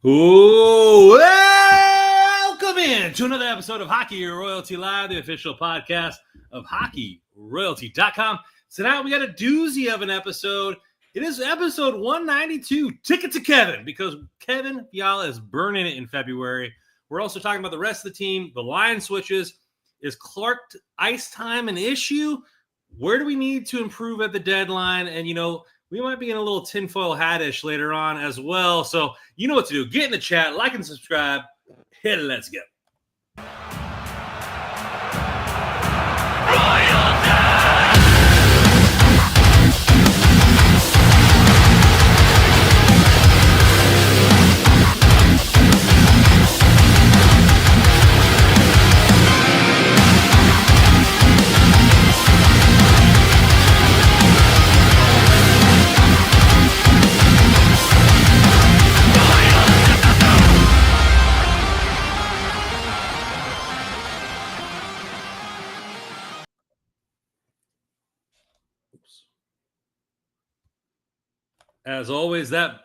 Ooh, welcome in to another episode of Hockey Royalty Live, the official podcast of hockeyroyalty.com. Tonight we got a doozy of an episode. It is episode 192, Ticket to Kevin, because Kevin Fiala is burning it in February. We're also talking about the rest of the team, the line switches. Is Clark ice time an issue? Where do we need to improve at the deadline? And, we might be in a little tinfoil hat-ish later on as well. So you know what to do. Get in the chat, like and subscribe. Hit it, let's go. As always, that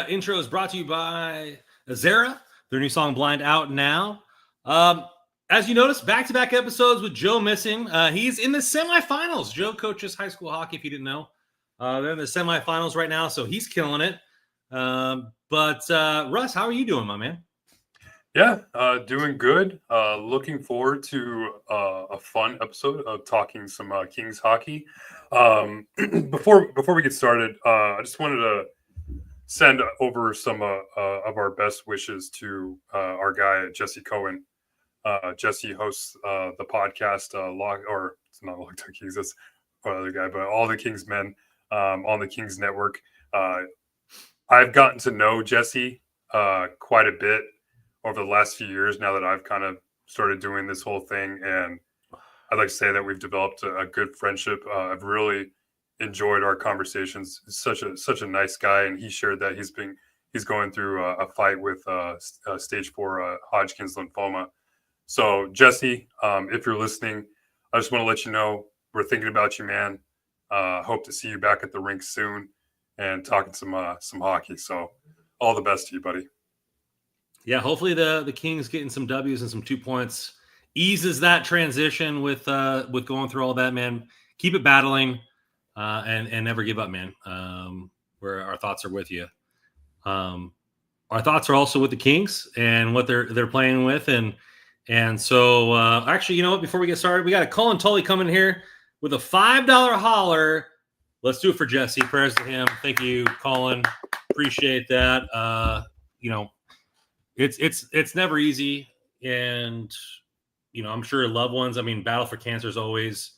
intro is brought to you by Ezera. Their new song, Blind, out now. As you noticed, back-to-back episodes with Joe missing. He's in the semifinals. Joe coaches high school hockey, if you didn't know. They're in the semifinals right now, so he's killing it. But Russ, how are you doing, my man? Yeah, doing good. Looking forward to a fun episode of talking some Kings hockey. Before we get started, I just wanted to send over some of our best wishes to our guy Jesse Cohen. Jesse hosts the podcast it's not Locked On Kings, that's our other guy, but All the Kings Men on the Kings Network. I've gotten to know Jesse quite a bit over the last few years now that I've kind of started doing this whole thing. And I'd like to say that we've developed a good friendship. I've really enjoyed our conversations. He's such a nice guy. And he shared that he's going through a fight with stage 4 Hodgkin's lymphoma. So Jesse, if you're listening, I just want to let you know we're thinking about you, man. Hope to see you back at the rink soon and talking some hockey. So all the best to you, buddy. Yeah, hopefully the Kings getting some W's and some 2 points eases that transition with going through all that, man. Keep it battling and never give up, man. Where our thoughts are with you. Our thoughts are also with the Kings and what they're playing with, and so actually, you know what? Before we get started, we got a Colin Tully coming here with a $5 holler. Let's do it for Jesse. Prayers to him. Thank you, Colin. Appreciate that. It's never easy, and I'm sure loved ones. I mean, battle for cancer is always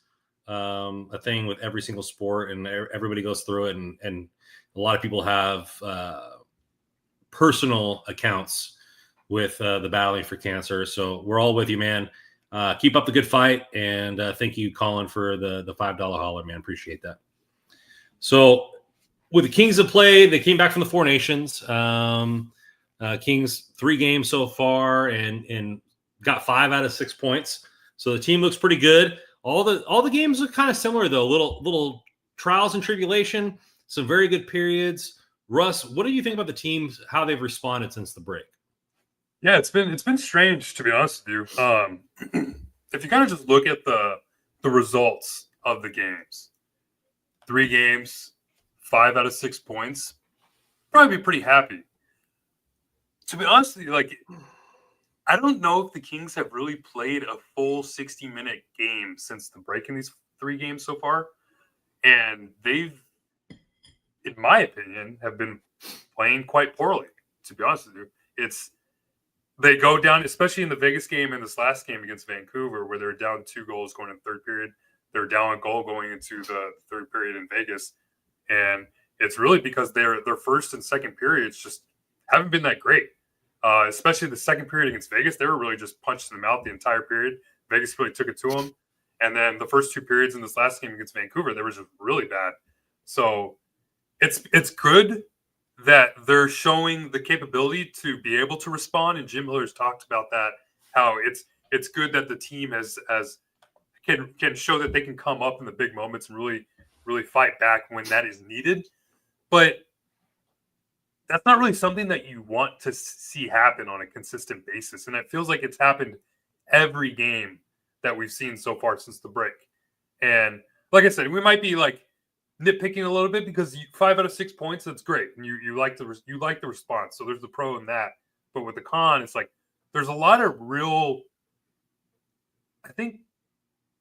a thing with every single sport, and everybody goes through it. And a lot of people have personal accounts with the battling for cancer. So we're all with you, man. Keep up the good fight, and thank you, Colin, for the $5 holler, man. Appreciate that. So with the Kings have played, they came back from the Four Nations. Kings 3 games so far and got 5 out of 6 points. So the team looks pretty good. All the games look kind of similar though. Little trials and tribulation, some very good periods. Russ, what do you think about the teams, how they've responded since the break? Yeah, it's been strange, to be honest with you. If you kind of just look at the results of the games, 3 games, 5 out of 6 points, probably be pretty happy. To be honest with you, I don't know if the Kings have really played a full 60-minute game since the break in these 3 games so far. And they've, in my opinion, have been playing quite poorly, to be honest with you. They go down, especially in the Vegas game and this last game against Vancouver, where they're down 2 goals going in the third period. They're down a goal going into the third period in Vegas. And it's really because their first and second periods just haven't been that great. Especially the second period against Vegas, they were really just punched in the mouth the entire period. Vegas really took it to them. And then the first 2 periods in this last game against Vancouver, they were just really bad. So it's good that they're showing the capability to be able to respond. And Jim Miller's talked about that, how it's good that the team can show that they can come up in the big moments and really fight back when that is needed. But that's not really something that you want to see happen on a consistent basis. And it feels like it's happened every game that we've seen so far since the break. And like I said, we might be like nitpicking a little bit because 5 out of 6 points, that's great. And you like the response. So there's the pro in that. But with the con, it's like there's a lot of real, I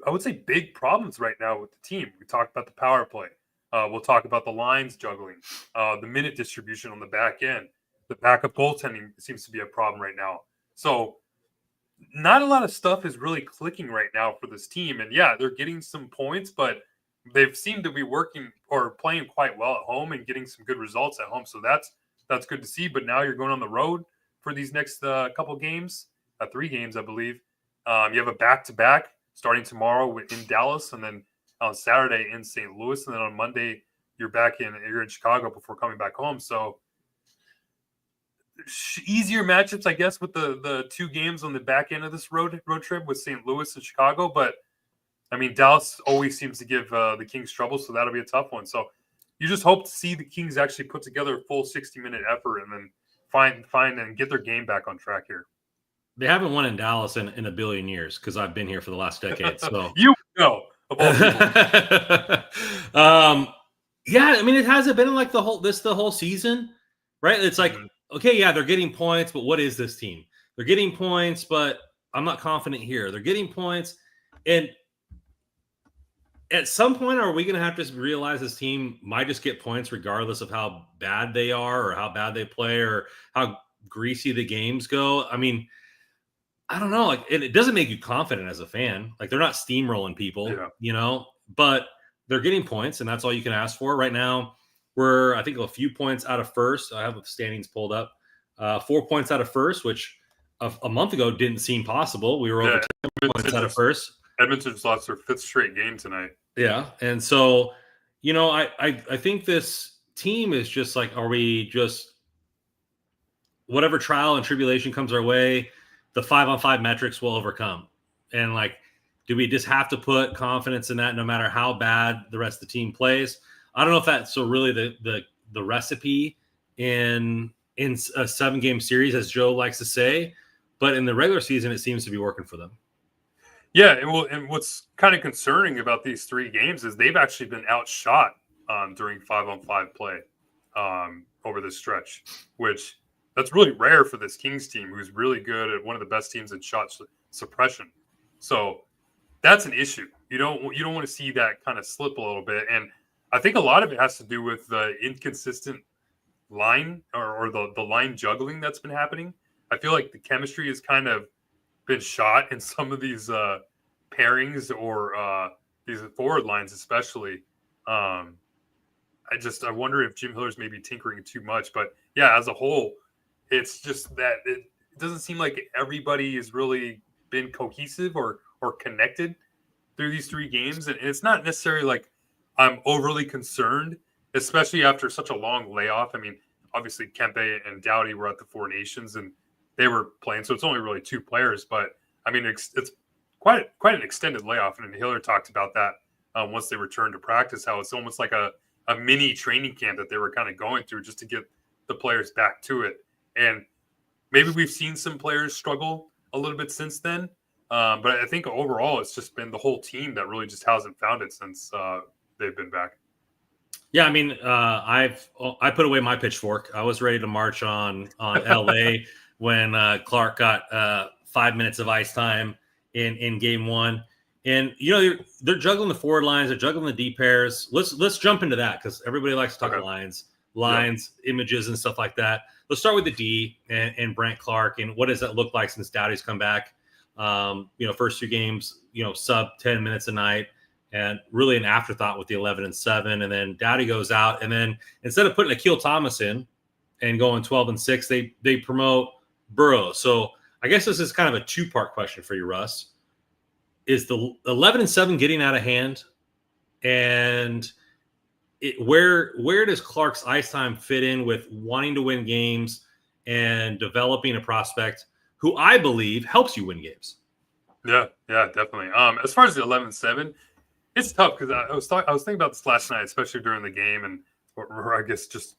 would say big problems right now with the team. We talked about the power play. We'll talk about the lines juggling, the minute distribution on the back end. The backup goaltending seems to be a problem right now. So not a lot of stuff is really clicking right now for this team. And yeah, they're getting some points, but they've seemed to be working or playing quite well at home and getting some good results at home. So that's good to see. But now you're going on the road for these next couple games, 3 games, I believe. You have a back-to-back starting tomorrow in Dallas, and then on Saturday in St. Louis, and then on Monday you're in Chicago before coming back home. So easier matchups, I guess, with the 2 games on the back end of this road trip with St. Louis and Chicago. But I mean, Dallas always seems to give the Kings trouble, so that'll be a tough one. So you just hope to see the Kings actually put together a full 60-minute effort and then find and get their game back on track here. They haven't won in Dallas in a billion years because I've been here for the last decade. So you know. Yeah, I mean, it hasn't been like the whole season, right? It's like, okay, yeah, they're getting points, but what is this team? They're getting points, but I'm not confident here. They're getting points, and at some point, are we going to have to realize this team might just get points regardless of how bad they are or how bad they play or how greasy the games go? I mean, I don't know. Like, it doesn't make you confident as a fan. Like, they're not steamrolling people, but they're getting points, and that's all you can ask for. Right now, we're, I think, a few points out of first. I have the standings pulled up. 4 points out of first, which a month ago didn't seem possible. We were over 10 points out of first. Edmonton just lost their 5th straight game tonight. Yeah, and so, I think this team is just like, are we just whatever trial and tribulation comes our way, the 5-on-5 metrics will overcome. And like, do we just have to put confidence in that no matter how bad the rest of the team plays? I don't know if that's really the recipe in a 7-game series, as Joe likes to say, but in the regular season, it seems to be working for them. Yeah, and what's kind of concerning about these 3 games is they've actually been outshot during 5-on-5 play over this stretch, which that's really rare for this Kings team, who's really good at one of the best teams in shot suppression. So that's an issue. You don't want to see that kind of slip a little bit, and I think a lot of it has to do with the inconsistent line or the line juggling that's been happening. I feel like the chemistry has kind of been shot in some of these pairings or these forward lines, especially. I wonder if Jim Hiller's maybe tinkering too much, but yeah, as a whole, it's just that it doesn't seem like everybody has really been cohesive or connected through these 3 games. And it's not necessarily like I'm overly concerned, especially after such a long layoff. I mean, obviously Kempe and Doughty were at the 4 Nations and they were playing, so it's only really 2 players. But I mean, it's quite an extended layoff, and Hiller talked about that once they returned to practice, how it's almost like a mini training camp that they were kind of going through just to get the players back to it. And maybe we've seen some players struggle a little bit since then, but I think overall it's just been the whole team that really just hasn't found it since they've been back. Yeah, I mean, I put away my pitchfork. I was ready to march on LA when Clark got 5 minutes of ice time in game 1. And, they're juggling the forward lines. They're juggling the D pairs. Let's jump into that because everybody likes to talk about lines, images, and stuff like that. Let's start with the D and Brent Clark. And what does that look like since Doughty's come back? First 2 games, sub 10 minutes a night. And really an afterthought with the 11-7. And then Doughty goes out. And then instead of putting Akil Thomas in and going 12-6, they promote Burrows. So I guess this is kind of a 2-part question for you, Russ. Is the 11-7 getting out of hand? And where does Clark's ice time fit in with wanting to win games and developing a prospect who I believe helps you win games? Yeah, definitely. As far as the 11-7, it's tough because I was thinking about this last night, especially during the game, and or I guess just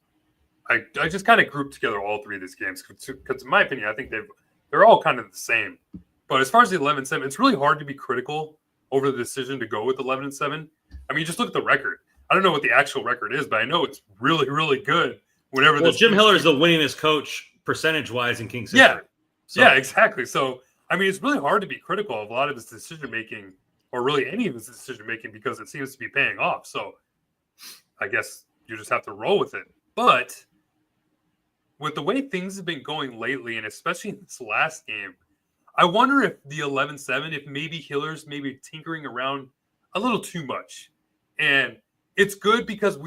I just kind of grouped together all three of these games because, in my opinion, I think they're all kind of the same. But as far as the 11-7, it's really hard to be critical over the decision to go with 11-7. I mean, just look at the record. I don't know what the actual record is, but I know it's really, really good. Whenever Jim Hiller is the winningest coach percentage-wise in Kings history. Yeah, yeah, exactly. So, I mean, it's really hard to be critical of a lot of his decision-making, or really any of his decision-making, because it seems to be paying off. So, I guess you just have to roll with it. But with the way things have been going lately, and especially in this last game, I wonder if the 11-7, if maybe Hiller's maybe tinkering around a little too much. And it's good because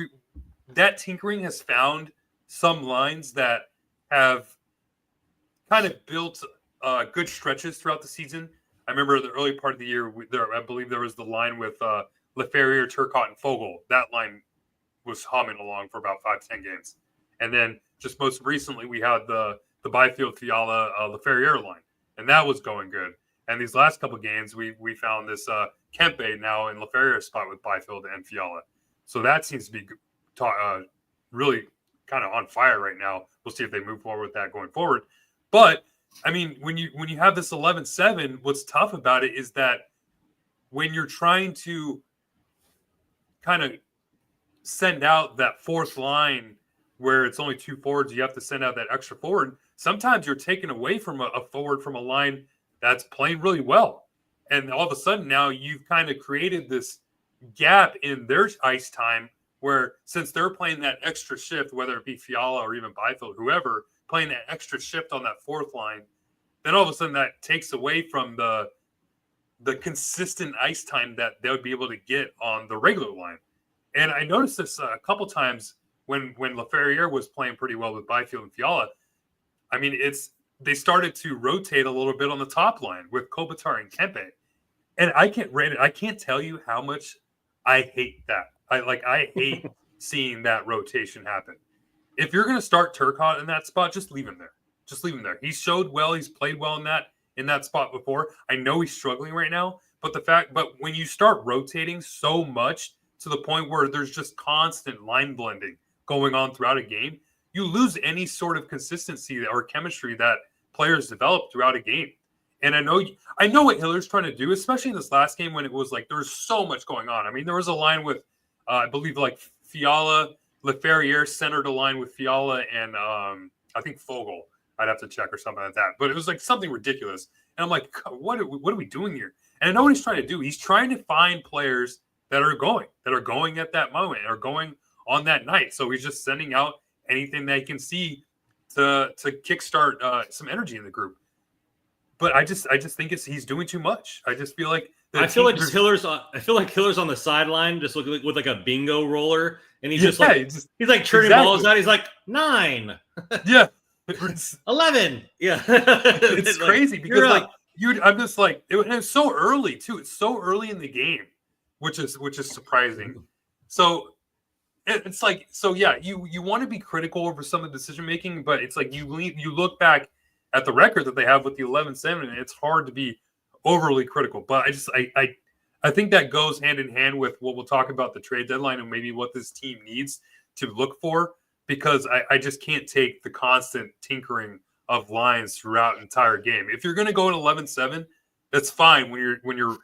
that tinkering has found some lines that have kind of built good stretches throughout the season. I remember the early part of the year, I believe there was the line with Leferrier, Turcotte, and Fogle. That line was humming along for about 5-10 games. And then just most recently, we had the Byfield, Fiala, Leferrier line. And that was going good. And these last couple of games, we found this Kempe now in Leferrier's spot with Byfield and Fiala. So that seems to be really kind of on fire right now. We'll see if they move forward with that going forward. But, I mean, when you have this 11-7, what's tough about it is that when you're trying to kind of send out that fourth line where it's only two forwards, you have to send out that extra forward. Sometimes you're taken away from a forward from a line that's playing really well. And all of a sudden now you've kind of created this gap in their ice time where, since they're playing that extra shift, whether it be Fiala or even Byfield, whoever, playing that extra shift on that fourth line, then all of a sudden that takes away from the consistent ice time that they would be able to get on the regular line. And I noticed this a couple times when Leferrier was playing pretty well with Byfield and Fiala. I mean, they started to rotate a little bit on the top line with Kopitar and Kempe. And I can't tell you how much I hate that. I hate seeing that rotation happen. If you're going to start Turcotte in that spot, just leave him there. Just leave him there. He showed well. He's played well in that spot before. I know he's struggling right now, but when you start rotating so much to the point where there's just constant line blending going on throughout a game, you lose any sort of consistency or chemistry that players develop throughout a game. And I know what Hiller's trying to do, especially in this last game when it was like there was so much going on. I mean, there was a line with, I believe, like Fiala, Leferrier centered a line with Fiala and I think Fogle. I'd have to check or something like that. But it was like something ridiculous. And I'm like, what are we doing here? And I know what he's trying to do. He's trying to find players that are going at that moment or going on that night. So he's just sending out anything that he can see to kickstart some energy in the group. But I just think he's doing too much. I just feel like Hiller's on the sideline, just looking with like a bingo roller, and he's just he's like turning balls out. He's like 9, yeah, 11, yeah. It's crazy because I'm just like it's so early too. It's so early in the game, which is surprising. So it's like you want to be critical over some of the decision making, but it's like you look back at the record that they have with the 11-7, and it's hard to be overly critical. But I think that goes hand in hand with what we'll talk about the trade deadline and maybe what this team needs to look for, because I just can't take the constant tinkering of lines throughout an entire game. If you're going to go at 11-7, that's fine when you're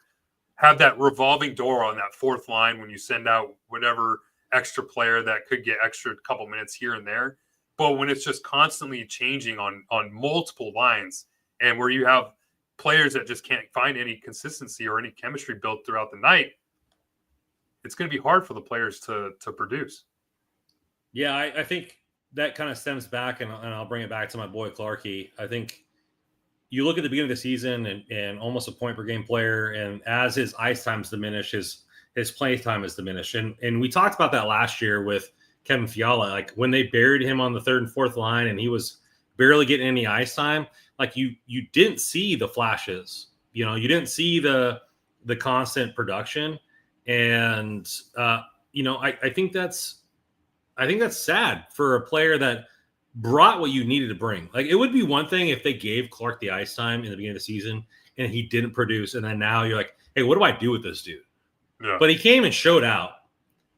have that revolving door on that fourth line when you send out whatever extra player that could get extra couple minutes here and there. But when it's just constantly changing on multiple lines and where you have players that just can't find any consistency or any chemistry built throughout the night, it's going to be hard for the players to produce. Yeah, I think that kind of stems back, and I'll bring it back to my boy Clarkey. I think you look at the beginning of the season and almost a point per game player, and as his ice times diminish, his play time has diminished. And we talked about that last year with Kevin Fiala, like when they buried him on the third and fourth line and he was barely getting any ice time, like you didn't see the flashes, you didn't see the constant production. And, I think that's sad for a player that brought what you needed to bring. Like, it would be one thing if they gave Clark the ice time in the beginning of the season and he didn't produce. And then now you're like, hey, what do I do with this dude? Yeah. But he came and showed out.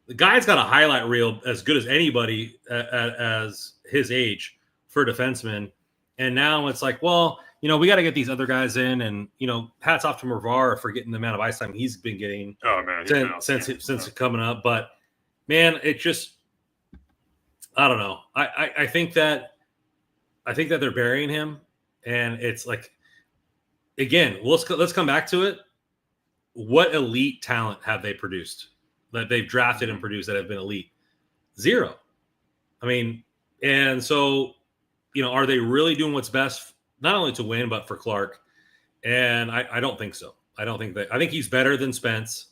the guy's got a highlight reel as good as anybody as his age for a defenseman. And now it's like, well, we got to get these other guys in, and hats off to Mervar for getting the amount of ice time he's been getting. Oh man, since coming up. But man, it just, I don't know. I think that they're burying him, and it's like, again, let's come back to it. What elite talent have they produced that they've drafted and produced that have been elite? Zero. I mean, and so, are they really doing what's best, not only to win, but for Clark? And I don't think so. I think he's better than Spence.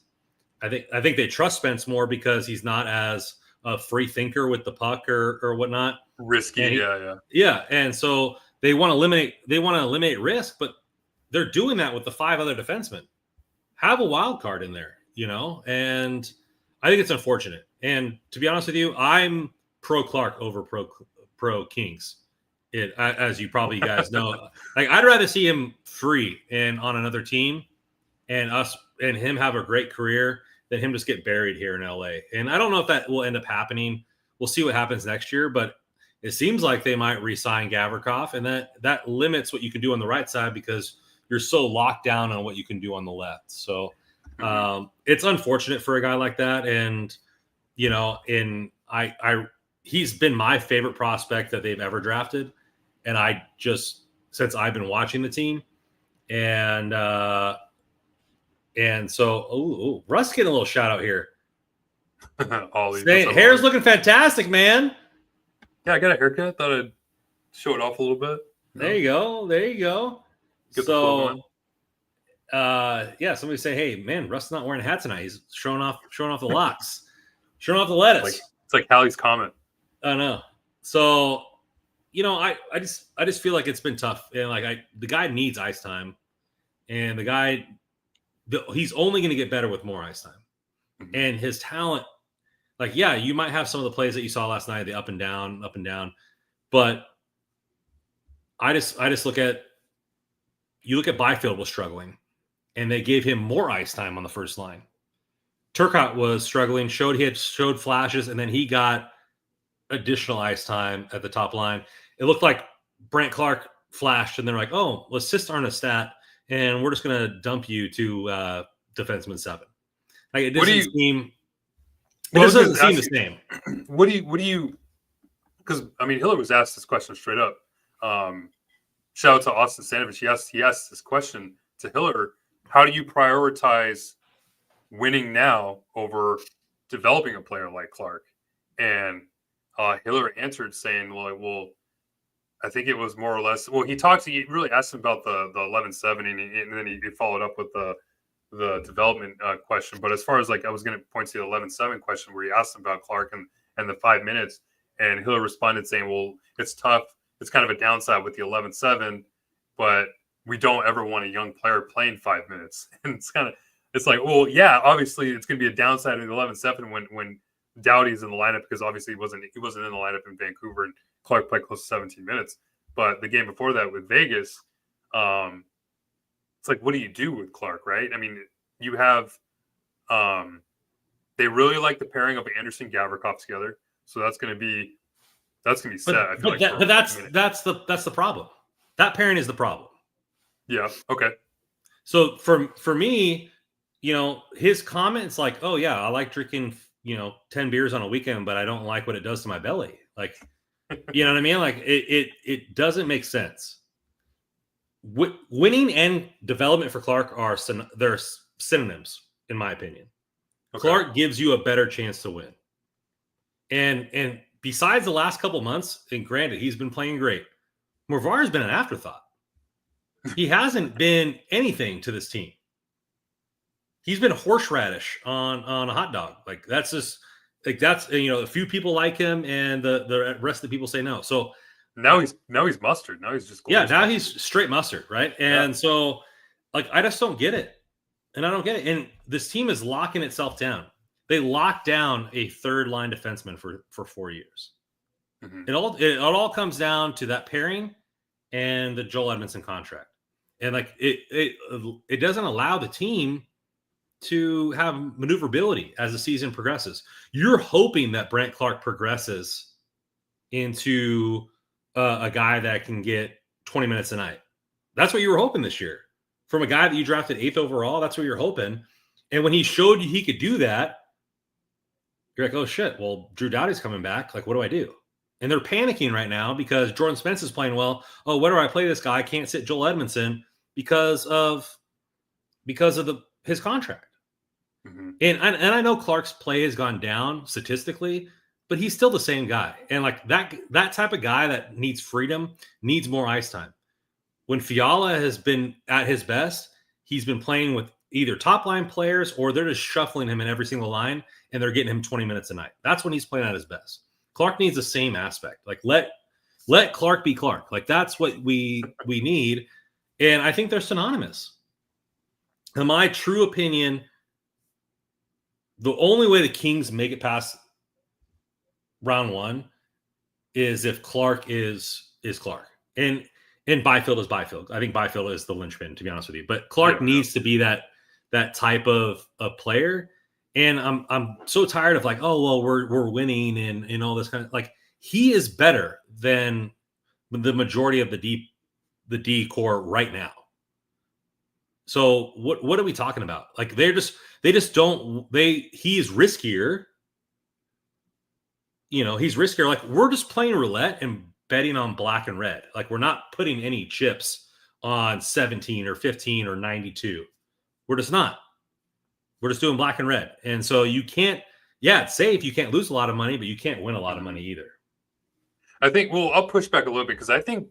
I think they trust Spence more because he's not as a free thinker with the puck or whatnot. Risky, yeah. And so they want to eliminate risk, but they're doing that with the 5 other defensemen. Have a wild card in there, and I think it's unfortunate. And to be honest with you, I'm pro Clark over pro Kings. As you probably guys know, like, I'd rather see him free and on another team and him have a great career than him just get buried here in LA. And I don't know if that will end up happening. We'll see what happens next year, but it seems like they might re-sign Gavrikov, and that limits what you can do on the right side because you're so locked down on what you can do on the left. So it's unfortunate for a guy like that. And, he's been my favorite prospect that they've ever drafted. And since I've been watching the team, and so, Russ getting a little shout out here. Hair's looking fantastic, man. Yeah, I got a haircut. Thought I'd show it off a little bit. There you go. So, somebody say, "Hey, man, Russ is not wearing a hat tonight. He's showing off the locks, showing off the lettuce." It's like Hallie's comment. I know. So, I just feel like it's been tough, and the guy needs ice time, and he's only going to get better with more ice time, and his talent. You might have some of the plays that you saw last night, the up and down, but I just look at. You look at Byfield was struggling, and they gave him more ice time on the first line. Turcotte was struggling, showed flashes, and then he got additional ice time at the top line. It looked like Brant Clark flashed, and they're like, "Oh, assists aren't a stat, and we're just going to dump you to defenseman 7." It doesn't seem. It doesn't seem the same. What do you? Because Hiller was asked this question straight up. Shout out to Austin Stanovich. He asked this question to Hiller. How do you prioritize winning now over developing a player like Clark? And Hiller answered saying, well, I think it was more or less. Well, he really asked him about the 11-7, and then he followed up with the development question. But as far as I was going to point to the 11-7 question where he asked him about Clark and the 5 minutes, and Hiller responded saying, well, it's tough. It's kind of a downside with the 11-7, but we don't ever want a young player playing 5 minutes. And it's like, well, yeah, obviously it's going to be a downside in the 11-7 when Doughty's in the lineup, because obviously he wasn't in the lineup in Vancouver, and Clark played close to 17 minutes. But the game before that with Vegas, it's like, what do you do with Clark, right? You have they really like the pairing of Anderson Gavrikov together, so that's going to be set. That's the problem. That pairing is the problem. Yeah. Okay. So for me, his comments like, "Oh yeah, I like drinking 10 beers on a weekend, but I don't like what it does to my belly." You know what I mean? It doesn't make sense. Winning and development for Clark they're synonyms, in my opinion. Okay. Clark gives you a better chance to win. And besides the last couple months, and granted, he's been playing great, Mervar's been an afterthought. He hasn't been anything to this team. He's been horseradish on a hot dog. That's just a few people like him, and the rest of the people say no. So now he's mustard. Now he's just now he's straight mustard, right? And so I just don't get it, and I don't get it. And this team is locking itself down. They locked down a third line defenseman for 4 years. Mm-hmm. It all comes down to that pairing and the Joel Edmondson contract, and it doesn't allow the team to have maneuverability as the season progresses. You're hoping that Brent Clark progresses into a guy that can get 20 minutes a night. That's what you were hoping this year. From a guy that you drafted 8th overall, that's what you're hoping. And when he showed you he could do that, you're like, oh shit, well, Drew Doughty's coming back. Like, what do I do? And they're panicking right now because Jordan Spence is playing well. Oh, where do I play this guy? I can't sit Joel Edmondson because of his contract. Mm-hmm. And I know Clark's play has gone down statistically, but he's still the same guy. And like that type of guy that needs freedom needs more ice time. When Fiala has been at his best, he's been playing with either top line players or they're just shuffling him in every single line and they're getting him 20 minutes a night. That's when he's playing at his best. Clark needs the same aspect. Like let Clark be Clark. Like that's what we need. And I think they're synonymous. In my true opinion, the only way the Kings make it past round one is if Clark is Clark. And Byfield is Byfield. I think Byfield is the linchpin, to be honest with you. But Clark needs to be that type of player. And I'm so tired of like, oh well, we're winning and all this kind of like he is better than the majority of the D core right now. So what are we talking about? Like he is riskier. You know, he's riskier. Like we're just playing roulette and betting on black and red. Like we're not putting any chips on 17 or 15 or 92. We're just not. We're just doing black and red. And so you can't, it's safe. You can't lose a lot of money, but you can't win a lot of money either. I think, well, I'll push back a little bit because I think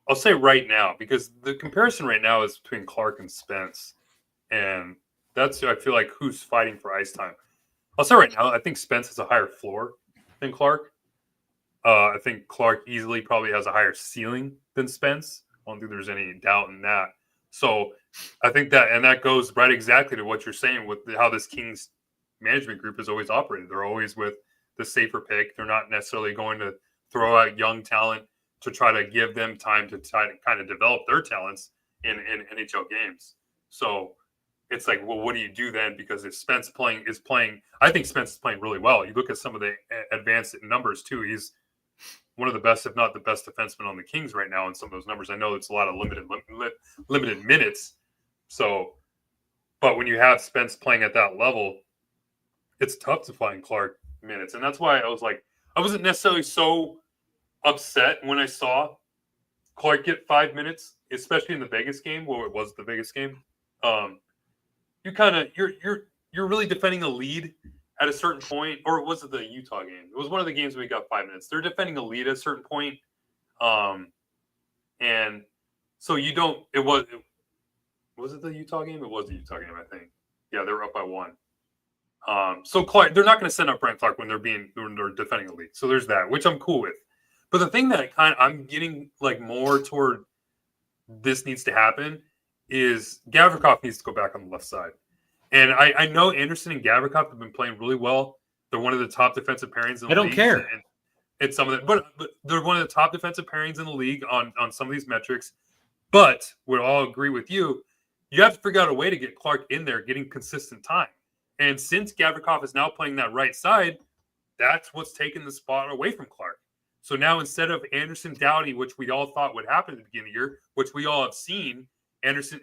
I'll say right now, because the comparison right now is between Clark and Spence. And that's, I feel like, who's fighting for ice time. I'll say right now, I think Spence has a higher floor than Clark. I think Clark easily probably has a higher ceiling than Spence. I don't think there's any doubt in that. So I think that goes right exactly to what you're saying with how this Kings management group has always operated. They're always with the safer pick. They're not necessarily going to throw out young talent to try to give them time to kind of develop their talents in NHL games. So it's like, well, what do you do then? Because if Spence is playing, I think Spence is playing really well. You look at some of the advanced numbers too. He's one of the best, if not the best defenseman on the Kings right now in some of those numbers. I know it's a lot of limited minutes. So, but when you have Spence playing at that level, it's tough to find Clark minutes. And that's why I was like, I wasn't necessarily so upset when I saw Clark get 5 minutes, especially in the Vegas game, where it was the Vegas game. You're really defending a lead at a certain point, or was it the Utah game? It was one of the games where we got 5 minutes. They're defending a lead at a certain point. And so you don't, was it the Utah game? It was the Utah game, I think. Yeah, they were up by 1. So Clark, they're not going to send up Brent Clark when they're defending a lead. So there's that, which I'm cool with. But the thing that I'm getting like more toward this needs to happen is Gavrikov needs to go back on the left side. And I know Anderson and Gavrikov have been playing really well. They're one of the top defensive pairings in the league. I don't care. And some of that, but they're one of the top defensive pairings in the league on some of these metrics. But we'll all agree with you. You have to figure out a way to get Clark in there, getting consistent time. And since Gavrikov is now playing that right side, that's what's taken the spot away from Clark. So now instead of Anderson Doughty, which we all thought would happen at the beginning of the year, which we all have seen, Anderson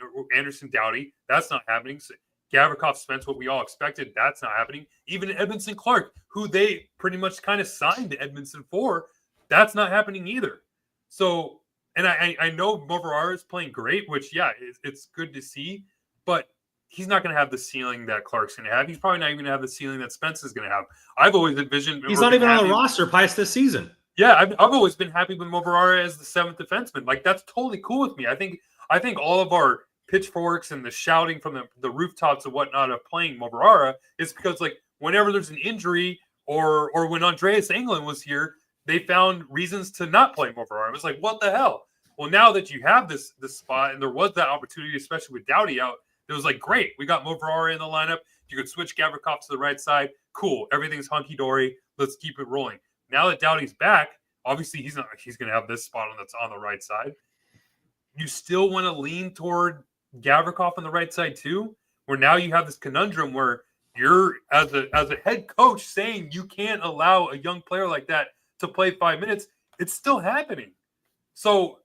Doughty, that's not happening. So Gavrikov Spence, what we all expected, that's not happening. Even Edmondson Clark, who they pretty much kind of signed Edmondson for, that's not happening either. So, and I know Moverara is playing great, which, it's good to see, but he's not going to have the ceiling that Clark's going to have. He's probably not even going to have the ceiling that Spence is going to have. I've always envisioned... He's not even on the roster past this season. Yeah, I've always been happy with Moverara as the 7th defenseman. Like, that's totally cool with me. I think all of our pitchforks and the shouting from the rooftops and whatnot of playing Moverara is because, like, whenever there's an injury or when Andreas Englund was here, they found reasons to not play Moverara. It was like, what the hell? Well, now that you have this spot and there was that opportunity, especially with Doughty out, it was like, great, we got Moverara in the lineup. You could switch Gavrikov to the right side. Cool, everything's hunky-dory. Let's keep it rolling. Now that Doughty's back, obviously he's going to have this spot that's on the right side. You still want to lean toward Gavrikov on the right side too, where now you have this conundrum where you're as a head coach saying you can't allow a young player like that to play 5 minutes. It's still happening. So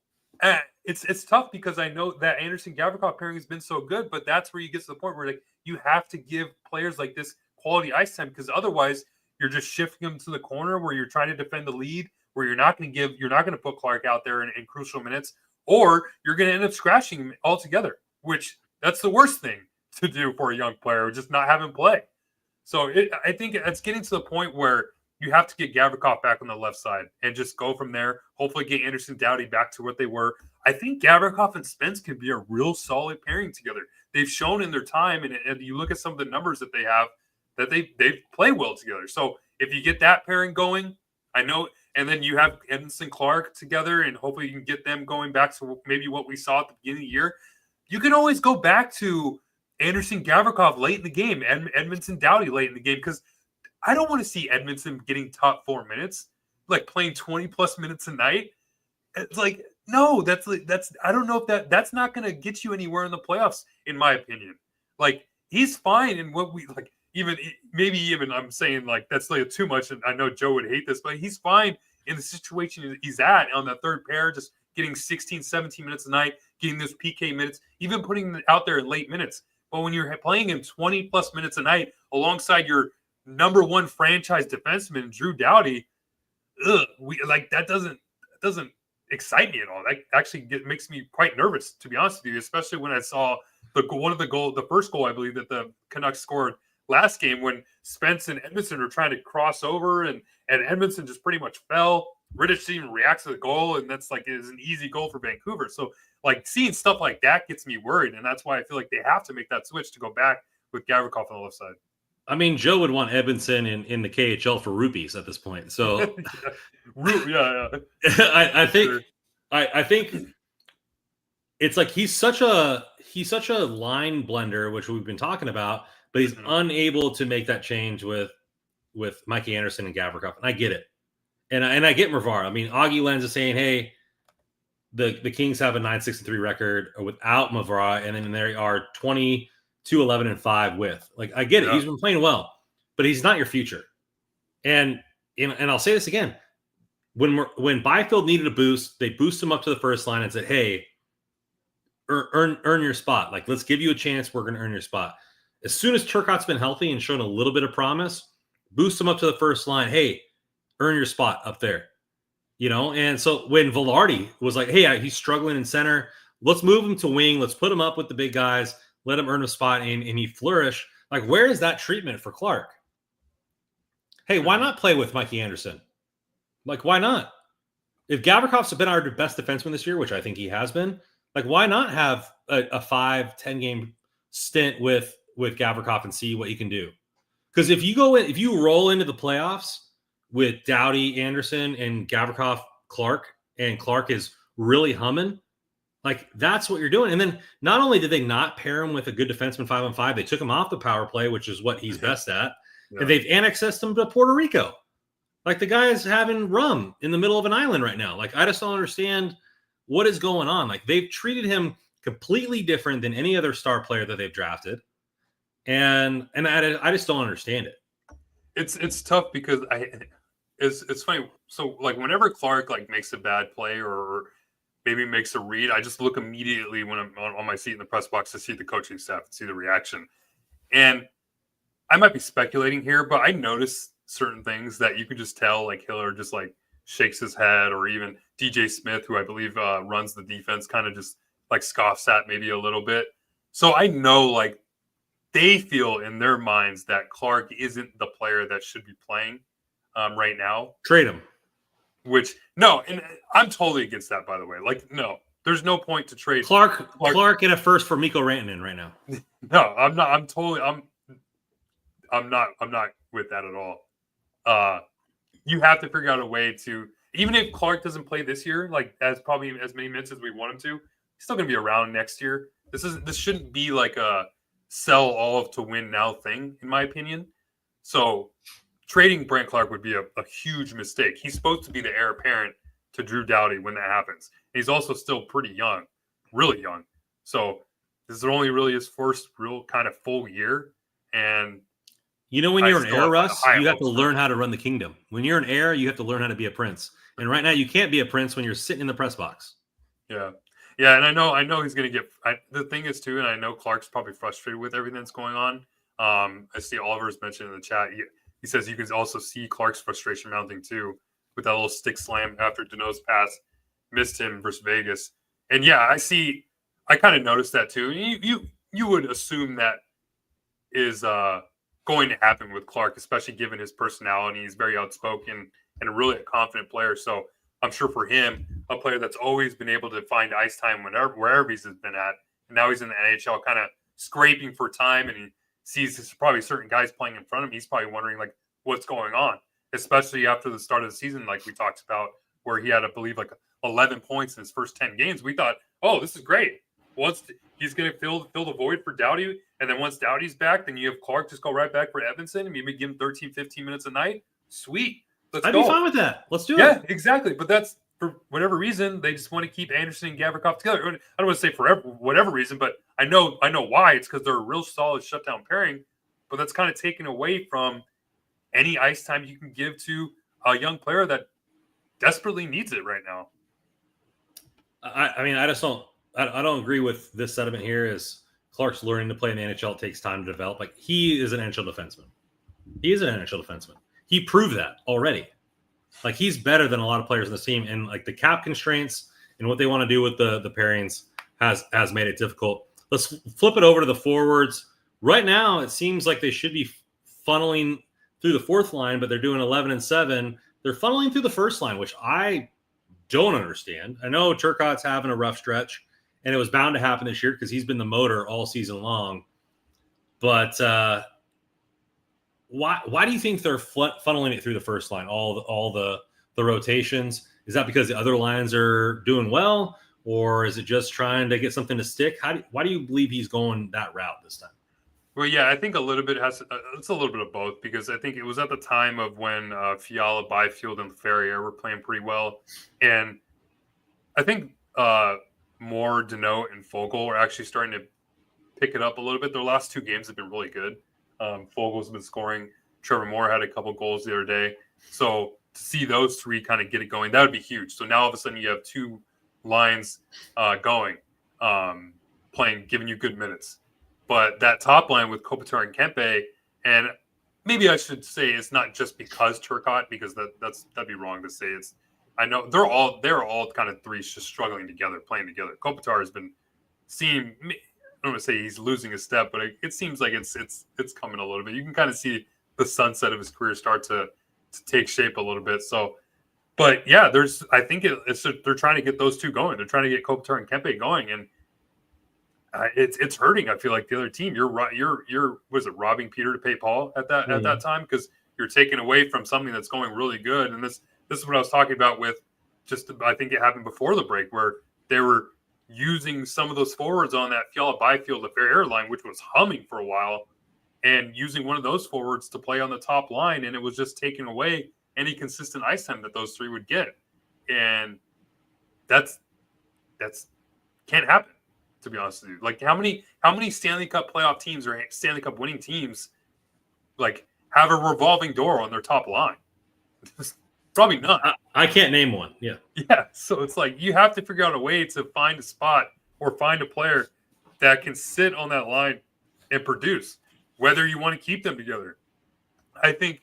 it's tough because I know that Anderson Gavrikov pairing has been so good, but that's where you get to the point where like you have to give players like this quality ice time, because otherwise you're just shifting them to the corner where you're trying to defend the lead, where you're not going to put Clark out there in crucial minutes, or you're going to end up scratching him altogether, which that's the worst thing to do for a young player, just not have him play. So I think it's getting to the point where you have to get Gavrikov back on the left side and just go from there. Hopefully get Anderson Doughty back to what they were. I think Gavrikov and Spence can be a real solid pairing together. They've shown in their time, and you look at some of the numbers that they have, that they play well together. So if you get that pairing going, I know, and then you have Edmondson Clark together, and hopefully you can get them going back to maybe what we saw at the beginning of the year. You can always go back to Anderson Gavrikov late in the game, and Edmondson Doughty late in the game, because I don't want to see Edmondson getting top 4 minutes, like playing 20 plus minutes a night. It's like, no, that's I don't know if that's not going to get you anywhere in the playoffs, in my opinion. Like, he's fine in what we like. Even I'm saying like that's like too much, and I know Joe would hate this, but he's fine in the situation he's at on the third pair, just getting 16, 17 minutes a night, getting those PK minutes, even putting it out there in late minutes. But when you're playing him 20 plus minutes a night alongside your number one franchise defenseman, Drew Doughty, that doesn't excite me at all. That actually makes me quite nervous, to be honest with you, especially when I saw the first goal I believe that the Canucks scored last game, when Spence and Edmondson are trying to cross over, and Edmondson just pretty much fell. Rittich didn't even react to the goal, and that's like is an easy goal for Vancouver. So like seeing stuff like that gets me worried, and that's why I feel like they have to make that switch to go back with Gavrikov on the left side. I mean, Joe would want Edmondson in the KHL for rupees at this point. So yeah. I think sure. I think it's like he's such a line blender, which we've been talking about, but he's unable to make that change with Mikey Anderson and Gavrikov. And I get it. And I get Mervar. I mean, Augie Lenz is saying, hey, the Kings have a 9-6-3 record without Mervar, and then they are 22-11-5 with. Like, I get it. He's been playing well, but he's not your future. And I'll say this again. When Byfield needed a boost, they boosted him up to the first line and said, hey, earn your spot. Like, let's give you a chance. We're going to earn your spot. As soon as Turcotte's been healthy and shown a little bit of promise, boost him up to the first line. Hey, earn your spot up there. You know, and so when Velarde was like, hey, he's struggling in center, let's move him to wing. Let's put him up with the big guys. Let him earn a spot and he flourish. Like, where is that treatment for Clark? Hey, why not play with Mikey Anderson? Like, why not? If Gavrikov's been our best defenseman this year, which I think he has been, like, why not have a 5-10 game stint with Gavrikov and see what you can do? Because if you roll into the playoffs with Doughty, Anderson, and Gavrikov, Clark, and Clark is really humming, like, that's what you're doing. And then not only did they not pair him with a good defenseman 5-on-5, they took him off the power play, which is what he's best at. Yeah. And they've annexed him to Puerto Rico. Like, the guy is having rum in the middle of an island right now. Like, I just don't understand what is going on. Like, they've treated him completely different than any other star player that they've drafted. And I just don't understand it. It's tough because it's funny. So, like, whenever Clark like makes a bad play or maybe makes a read, I just look immediately when I'm on my seat in the press box to see the coaching staff and see the reaction. And I might be speculating here, but I notice certain things that you can just tell, like Hiller just like shakes his head, or even DJ Smith, who I believe runs the defense, kind of just like scoffs at maybe a little bit. So I know, like, they feel in their minds that Clark isn't the player that should be playing right now. Trade him. No, and I'm totally against that, by the way. Like, no, there's no point to trade Clark in a first for Mikko Rantanen right now. No, I'm not. I'm not with that at all. You have to figure out a way to, even if Clark doesn't play this year, like as many minutes as we want him to, he's still going to be around next year. This shouldn't be like a sell all of to win now thing, in my opinion. So trading Brent Clark would be a huge mistake. He's supposed to be the heir apparent to Drew Doughty when that happens. He's also still pretty young, really young. So This is only really his first real kind of full year. And when I you're an still heir, have Russ, high you have to hopes for learn him. how to run the kingdom. When you're an heir, you have to learn how to be a prince. And right now, you can't be a prince when you're sitting in the press box. Yeah. Yeah, and I know he's going to get the thing is too, and I know Clark's probably frustrated with everything that's going on. I see Oliver's mentioned in the chat. He says you can also see Clark's frustration mounting too with that little stick slam after Dano's pass missed him versus Vegas. And yeah, I kind of noticed that too. You would assume that is going to happen with Clark, especially given his personality. He's very outspoken and really a confident player. So I'm sure for him, a player that's always been able to find ice time wherever he's been at, and now he's in the NHL, kind of scraping for time, and he sees probably certain guys playing in front of him. He's probably wondering like what's going on, especially after the start of the season, like we talked about, where he had, I believe, like 11 points in his first 10 games. We thought, oh, this is great. He's going to fill the void for Doughty, and then once Doughty's back, then you have Clark just go right back for Evanson and maybe give him 13, 15 minutes a night. Sweet. Let's I'd go. be fine with that. Let's do it. Yeah, exactly. But that's for whatever reason they just want to keep Anderson and Gavrikov together. I don't want to say for whatever reason, but I know why. It's because they're a real solid shutdown pairing. But that's kind of taken away from any ice time you can give to a young player that desperately needs it right now. I mean, I just don't. I don't agree with this sentiment here. Is Clark's learning to play in the NHL? It takes time to develop. Like, he is an NHL defenseman. He is an NHL defenseman. He proved that already. Like, he's better than a lot of players in the team, and like the cap constraints and what they want to do with the pairings has made it difficult. Let's flip it over to the forwards. Right now, it seems like they should be funneling through the fourth line, but they're doing 11 and 7. They're funneling through the first line, which I don't understand. I know Turcotte's having a rough stretch, and it was bound to happen this year because he's been the motor all season long. But why do you think they're funneling it through the first line, all the rotations? Is that because the other lines are doing well, or is it just trying to get something to stick? Why do you believe he's going that route this time? Well, yeah, I think a little bit it's a little bit of both, because I think it was at the time of when Fiala, Byfield, and Ferrier were playing pretty well, and I think more Danault and Fogle are actually starting to pick it up a little bit. Their last two games have been really good. Fogel's been scoring. Trevor Moore had a couple goals the other day. So to see those three kind of get it going, that would be huge. So now all of a sudden you have two lines going, playing, giving you good minutes. But that top line with Kopitar and Kempe, and maybe I should say it's not just because Turcotte, because that'd be wrong to say. I know they're all kind of three just struggling together, playing together. Kopitar has been seeing. I don't want to say he's losing a step, but it seems like it's coming a little bit. You can kind of see the sunset of his career start to take shape a little bit. So, but yeah, I think they're trying to get those two going. They're trying to get Kopitar and Kempe going, and it's hurting. I feel like the other team. You're was it robbing Peter to pay Paul at that time, because you're taking away from something that's going really good. And this is what I was talking about with I think it happened before the break, where they were using some of those forwards on that Fiala, Byfield, the Ferrier line, which was humming for a while, and using one of those forwards to play on the top line, and it was just taking away any consistent ice time that those three would get, and that's can't happen, to be honest with you. Like, how many Stanley Cup playoff teams or Stanley Cup winning teams like have a revolving door on their top line? Probably none. I can't name one. Yeah. Yeah. So it's like you have to figure out a way to find a spot or find a player that can sit on that line and produce, whether you want to keep them together. I think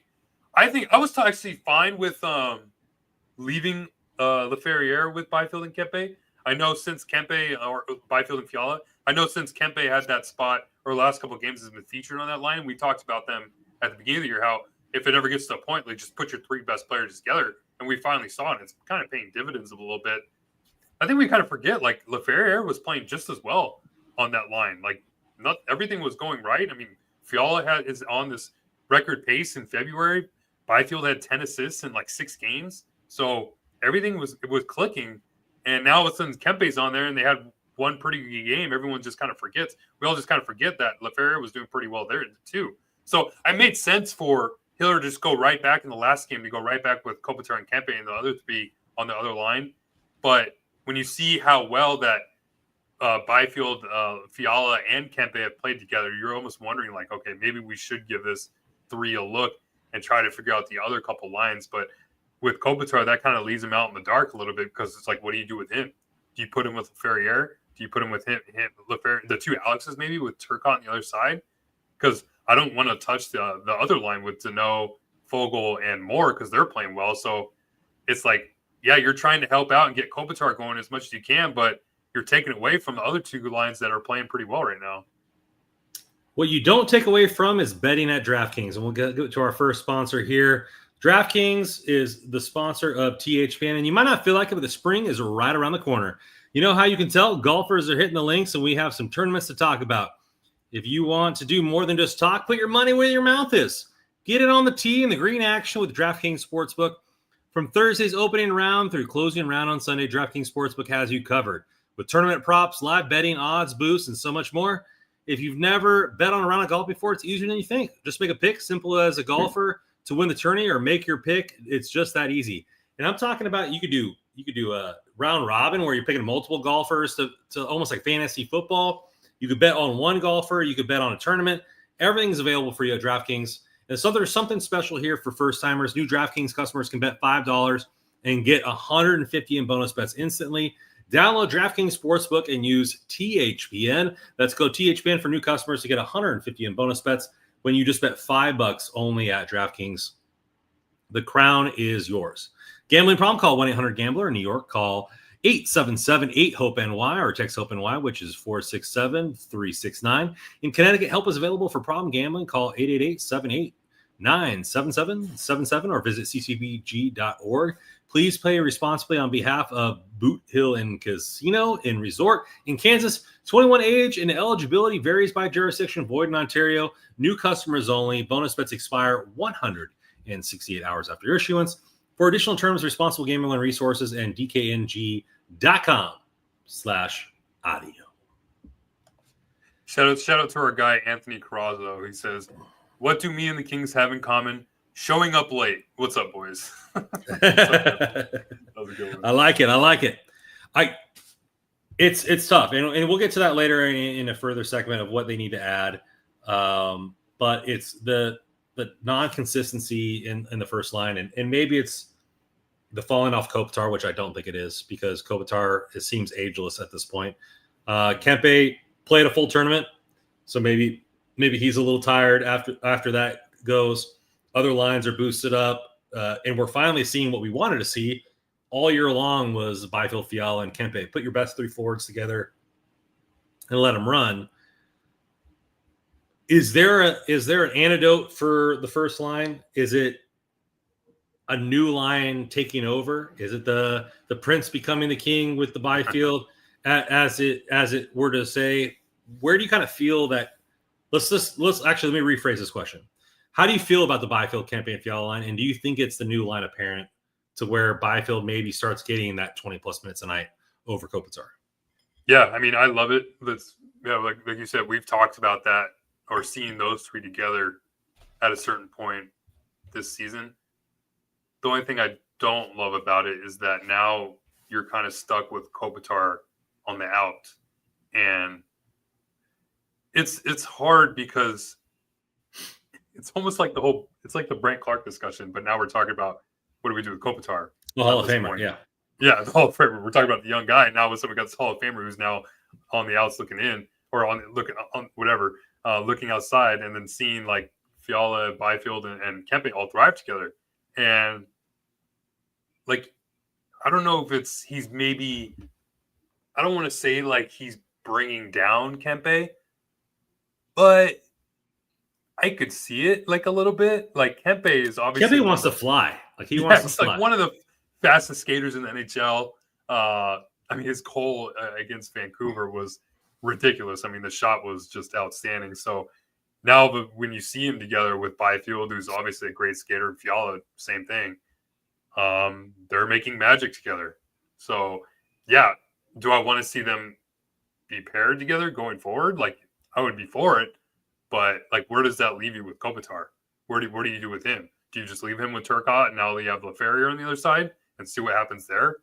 I was actually fine with leaving Leferrier with Byfield and Kempe. I know since Kempe or Byfield and Fiala, I know since Kempe had that spot, or the last couple of games has been featured on that line. We talked about them at the beginning of the year, how if it ever gets to a point, like, just put your three best players together. And we finally saw it. It's kind of paying dividends a little bit. I think we kind of forget, like, Leferrier was playing just as well on that line. Like, not everything was going right. I mean, Fiala is on this record pace in February. Byfield had 10 assists in like 6 games. So everything was clicking. And now all of a sudden Kempe's on there and they had one pretty good game. Everyone just kind of forgets. We all just kind of forget that Leferrier was doing pretty well there too. So it made sense for Hiller to just go right back in the last game, to go right back with Kopitar and Kempe and the other to be on the other line. But when you see how well that Byfield, Fiala, and Kempe have played together, you're almost wondering, like, okay, maybe we should give this 3 a look and try to figure out the other couple lines. But with Kopitar, that kind of leaves him out in the dark a little bit, because it's like, what do you do with him? Do you put him with Ferrier? Do you put him with him the 2 Alexes, maybe, with Turcotte on the other side? Because I don't want to touch the other line with Deneau, Fogel, and Moore, because they're playing well. So it's like, yeah, you're trying to help out and get Kopitar going as much as you can, but you're taking away from the other 2 lines that are playing pretty well right now. What you don't take away from is betting at DraftKings. And we'll get to our first sponsor here. DraftKings is the sponsor of THPN. And you might not feel like it, but the spring is right around the corner. You know how you can tell? Golfers are hitting the links, and we have some tournaments to talk about. If you want to do more than just talk, put your money where your mouth is. Get it on the tee in the green action with DraftKings Sportsbook. From Thursday's opening round through closing round on Sunday, DraftKings Sportsbook has you covered. With tournament props, live betting, odds, boosts, and so much more. If you've never bet on a round of golf before, it's easier than you think. Just make a pick, simple as a golfer to win the tourney, or make your pick. It's just that easy. And I'm talking about you could do a round robin where you're picking multiple golfers to almost like fantasy football. You could bet on one golfer. You could bet on a tournament. Everything's available for you at DraftKings. And so there's something special here for first timers. New DraftKings customers can bet $5 and get $150 in bonus bets instantly. Download DraftKings Sportsbook and use THPN. That's code THPN for new customers to get $150 in bonus bets when you just bet $5 only at DraftKings. The crown is yours. Gambling problem? Call 1-800-GAMBLER. In New York, call 877-8-HOPE-NY or text HOPE-NY, which is 467-369. In Connecticut, help is available for problem gambling. Call 888-789-7777 or visit ccpg.org. Please play responsibly on behalf of Boot Hill and Casino and Resort in Kansas. 21 age and eligibility varies by jurisdiction. Void in Ontario. New customers only. Bonus bets expire 168 hours after issuance. For additional terms, responsible gambling resources and dkng.com/audio. Shout out to our guy, Anthony Carrazzo. He says, what do me and the Kings have in common? Showing up late. What's up, boys? That was a good one. I like it. It's tough, and we'll get to that later in a further segment of what they need to add. But it's the non-consistency in the first line, and maybe it's the falling off Kopitar, which I don't think it is, because Kopitar seems ageless at this point. Kempe played a full tournament, so maybe he's a little tired after that goes. Other lines are boosted up, and we're finally seeing what we wanted to see all year long was Byfield, Fiala, and Kempe. Put your best 3 forwards together and let them run. Is there an antidote for the first line? Is it a new line taking over? Is it the prince becoming the king with the Byfield? As it were to say, where do you kind of feel that? Let me rephrase this question. How do you feel about the Byfield, Kempe, and Fiala line? And do you think it's the new line apparent to where Byfield maybe starts getting that 20-plus minutes a night over Kopitar? Yeah, I mean, I love it. Like you said, we've talked about that or seen those 3 together at a certain point this season. The only thing I don't love about it is that now you're kind of stuck with Kopitar on the out. And it's hard because it's almost like it's like the Brent Clark discussion, but now we're talking about what do we do with Kopitar? The Hall of Famer, yeah. Yeah, the Hall of Famer. We're talking about the young guy. Now with someone got this Hall of Famer who's now on the outs looking in, or looking outside, and then seeing like Fiala, Byfield, and Kempe all thrive together. And like, I don't know if he's maybe, I don't want to say like he's bringing down Kempe, but I could see it like a little bit. Like Kempe is obviously Kempe wants to fly. Like he wants to fly. Like one of the fastest skaters in the NHL. I mean, his goal against Vancouver was ridiculous. I mean, the shot was just outstanding. So now when you see him together with Byfield, who's obviously a great skater, and Fiala, same thing. They're making magic together. So yeah, do I want to see them be paired together going forward? Like I would be for it. But like, where does that leave you with Kopitar? What do you do with him? Do you just leave him with Turcotte and now you have LaFerriere on the other side and see what happens there?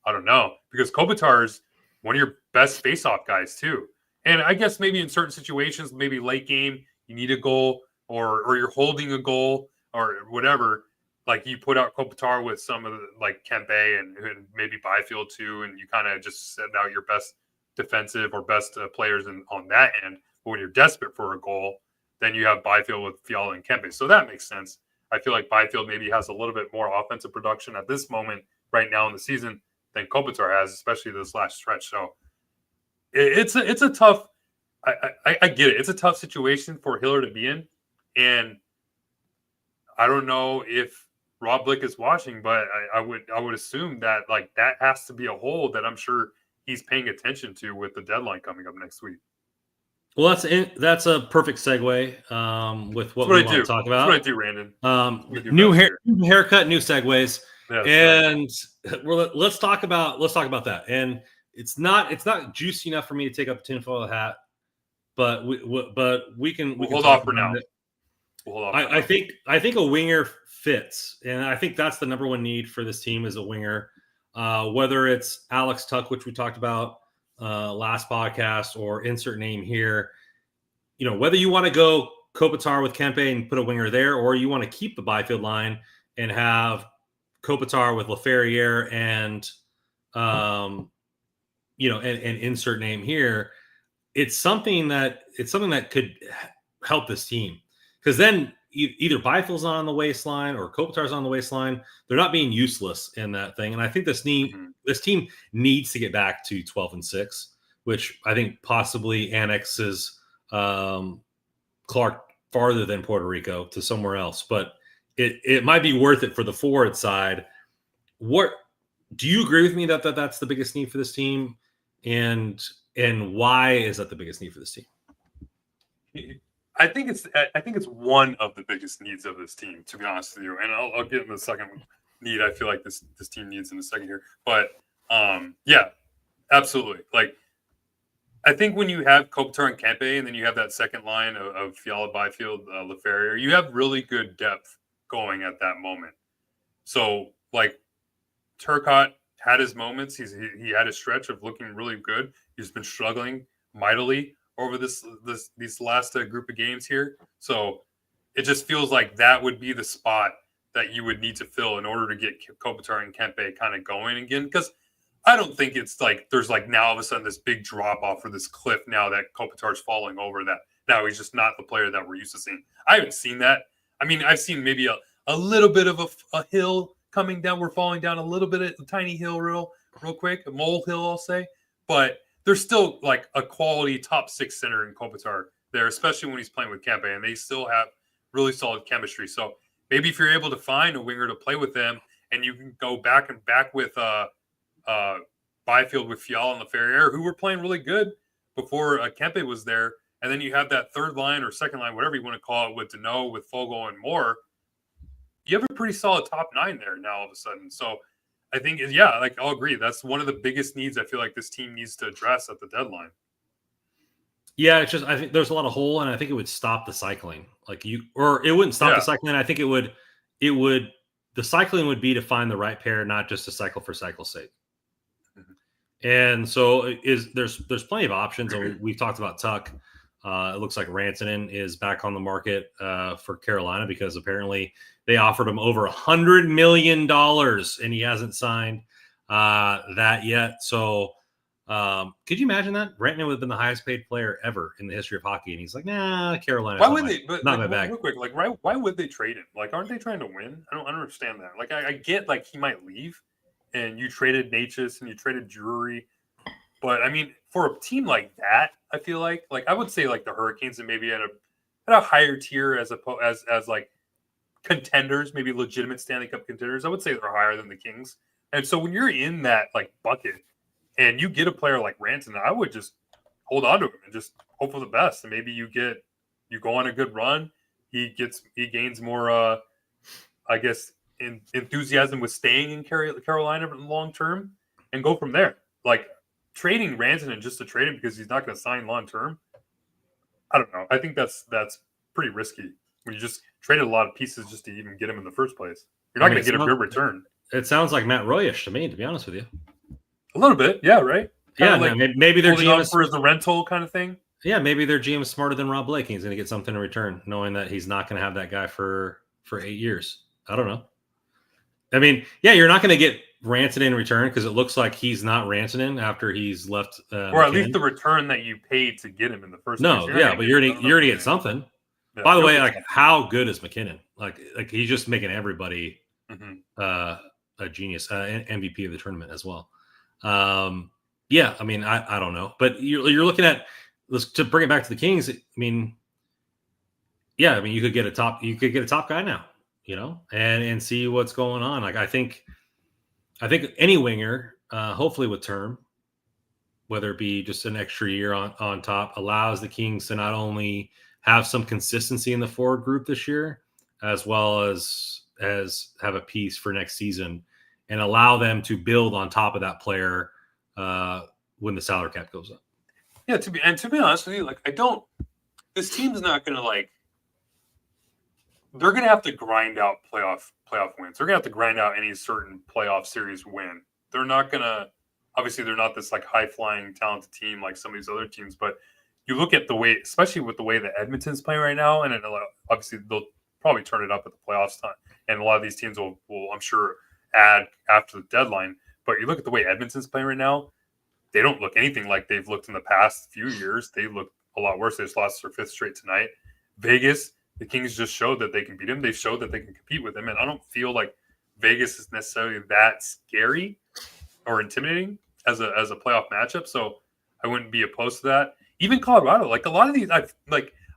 I don't know, because Kopitar's one of your best face-off guys too. And I guess maybe in certain situations, maybe late game, you need a goal or you're holding a goal or whatever. Like you put out Kopitar with some of the, like Kempe and maybe Byfield too, and you kind of just send out your best defensive or best players on that end. But when you're desperate for a goal, then you have Byfield with Fiala and Kempe. So that makes sense. I feel like Byfield maybe has a little bit more offensive production at this moment right now in the season than Kopitar has, especially this last stretch. So it's a tough. I get it. It's a tough situation for Hiller to be in, and I don't know if Rob Blick is watching, but I would assume that like that has to be a hole that I'm sure he's paying attention to with the deadline coming up next week. Well, that's a perfect segue with what we want to talk about. That's what I do, Randon. New haircut, new segues, and let's talk about that. And it's not juicy enough for me to take up a tinfoil hat, but we can hold off for now. I think a winger fits, and I think that's the number one need for this team is a winger. Whether it's Alex Tuck, which we talked about last podcast, or insert name here, whether you want to go Kopitar with Kempe and put a winger there, or you want to keep the Byfield line and have Kopitar with Laferriere and and insert name here, it's something that could help this team, because then either Byfield's on the waistline or Kopitar's on the waistline. They're not being useless in that thing. And I think this team needs to get back to 12-6, which I think possibly annexes Clark farther than Puerto Rico to somewhere else. But it might be worth it for the forward side. What do you agree with me that that's the biggest need for this team? And why is that the biggest need for this team? I think it's one of the biggest needs of this team, to be honest with you. And I'll get into the second need I feel like this team needs in a second here. But yeah, absolutely. Like I think when you have Kopitar and Kempe, and then you have that second line of Fiala, Byfield, Laferriere, you have really good depth going at that moment. So like Turcotte had his moments. He had a stretch of looking really good. He's been struggling mightily over these last group of games here. So it just feels like that would be the spot that you would need to fill in order to get Kopitar and Kempe kind of going again. Because I don't think it's like there's like now all of a sudden this big drop off or this cliff now that Kopitar's falling over, that now he's just not the player that we're used to seeing. I haven't seen that. I mean, I've seen maybe a little bit of a hill coming down. We're falling down a little bit of a tiny hill real quick, a mole hill, I'll say. But there's still like a quality top six center in Kopitar there, especially when he's playing with Kempe, and they still have really solid chemistry. So maybe if you're able to find a winger to play with them, and you can go back with Byfield with Fiala and Laferriere, who were playing really good before Kempe was there, and then you have that third line or second line, whatever you want to call it, with Deneau, with Fogle, and Moore, you have a pretty solid top nine there now all of a sudden. So I think, yeah, like I'll agree. That's one of the biggest needs I feel like this team needs to address at the deadline. Yeah, it's just I think there's a lot of hole, and I think it would stop the cycling. Or it wouldn't stop the cycling. I think it would. The cycling would be to find the right pair, not just to cycle for cycle's sake. Mm-hmm. And so there's plenty of options. We've talked about Tuck. It looks like Rantanen is back on the market for Carolina because apparently they offered him over $100 million and he hasn't signed that yet. So could you imagine that? Rantanen would have been the highest paid player ever in the history of hockey. And he's like, nah, Carolina. Why would they? But not like, my bag. Real quick, like, why would they trade him? Like, aren't they trying to win? I don't understand that. Like, I get like he might leave and you traded Natchez and you traded Drury. But I mean, for a team like that, I feel like I would say like the Hurricanes and maybe at a higher tier as like contenders, maybe legitimate Stanley Cup contenders. I would say they're higher than the Kings. And so when you're in that like bucket and you get a player like Rantanen, I would just hold on to him and just hope for the best. And maybe you go on a good run. He gains more, I guess, enthusiasm with staying in Carolina long term and go from there. Like, trading Rantanen just to trade him because he's not going to sign long term, I don't know. I think that's pretty risky when you just traded a lot of pieces just to even get him in the first place. You're not going to get a good return. It sounds like Matt Royish to me, to be honest with you. A little bit, yeah, right. Yeah, like maybe their GM is for the rental kind of thing. Yeah, maybe their GM is smarter than Rob Blake. And he's going to get something in return, knowing that he's not going to have that guy for 8 years. I don't know. I mean, yeah, you're not going to get Rantanen in return because it looks like he's not Rantanen after he's left. Or at least the return that you paid to get him in the first place. But you're going to get something. Yeah, by the way, like how good is McKinnon? Like he's just making everybody a genius, MVP of the tournament as well. Yeah, I mean, I don't know, but you're looking at to bring it back to the Kings. I mean, yeah, I mean you could get a top guy now, and see what's going on. Like I think any winger, hopefully with term, whether it be just an extra year on top, allows the Kings to not only have some consistency in the forward group this year, as well as have a piece for next season, and allow them to build on top of that player when the salary cap goes up. Yeah, to be honest with you, like this team's not going to they're going to have to grind out playoff wins. They're going to have to grind out any certain playoff series win. They're not going to, obviously they're not this like high flying talented team like some of these other teams, but you look at the way, especially with the way that Edmonton's playing right now, and obviously they'll probably turn it up at the playoffs time. And a lot of these teams will I'm sure add after the deadline. But you look at the way Edmonton's playing right now, they don't look anything like they've looked in the past few years. They look a lot worse. They just lost their 5th straight tonight. Vegas, the Kings just showed that they can beat him. They showed that they can compete with him. And I don't feel like Vegas is necessarily that scary or intimidating as a playoff matchup. So I wouldn't be opposed to that. Even Colorado, like a lot of these, I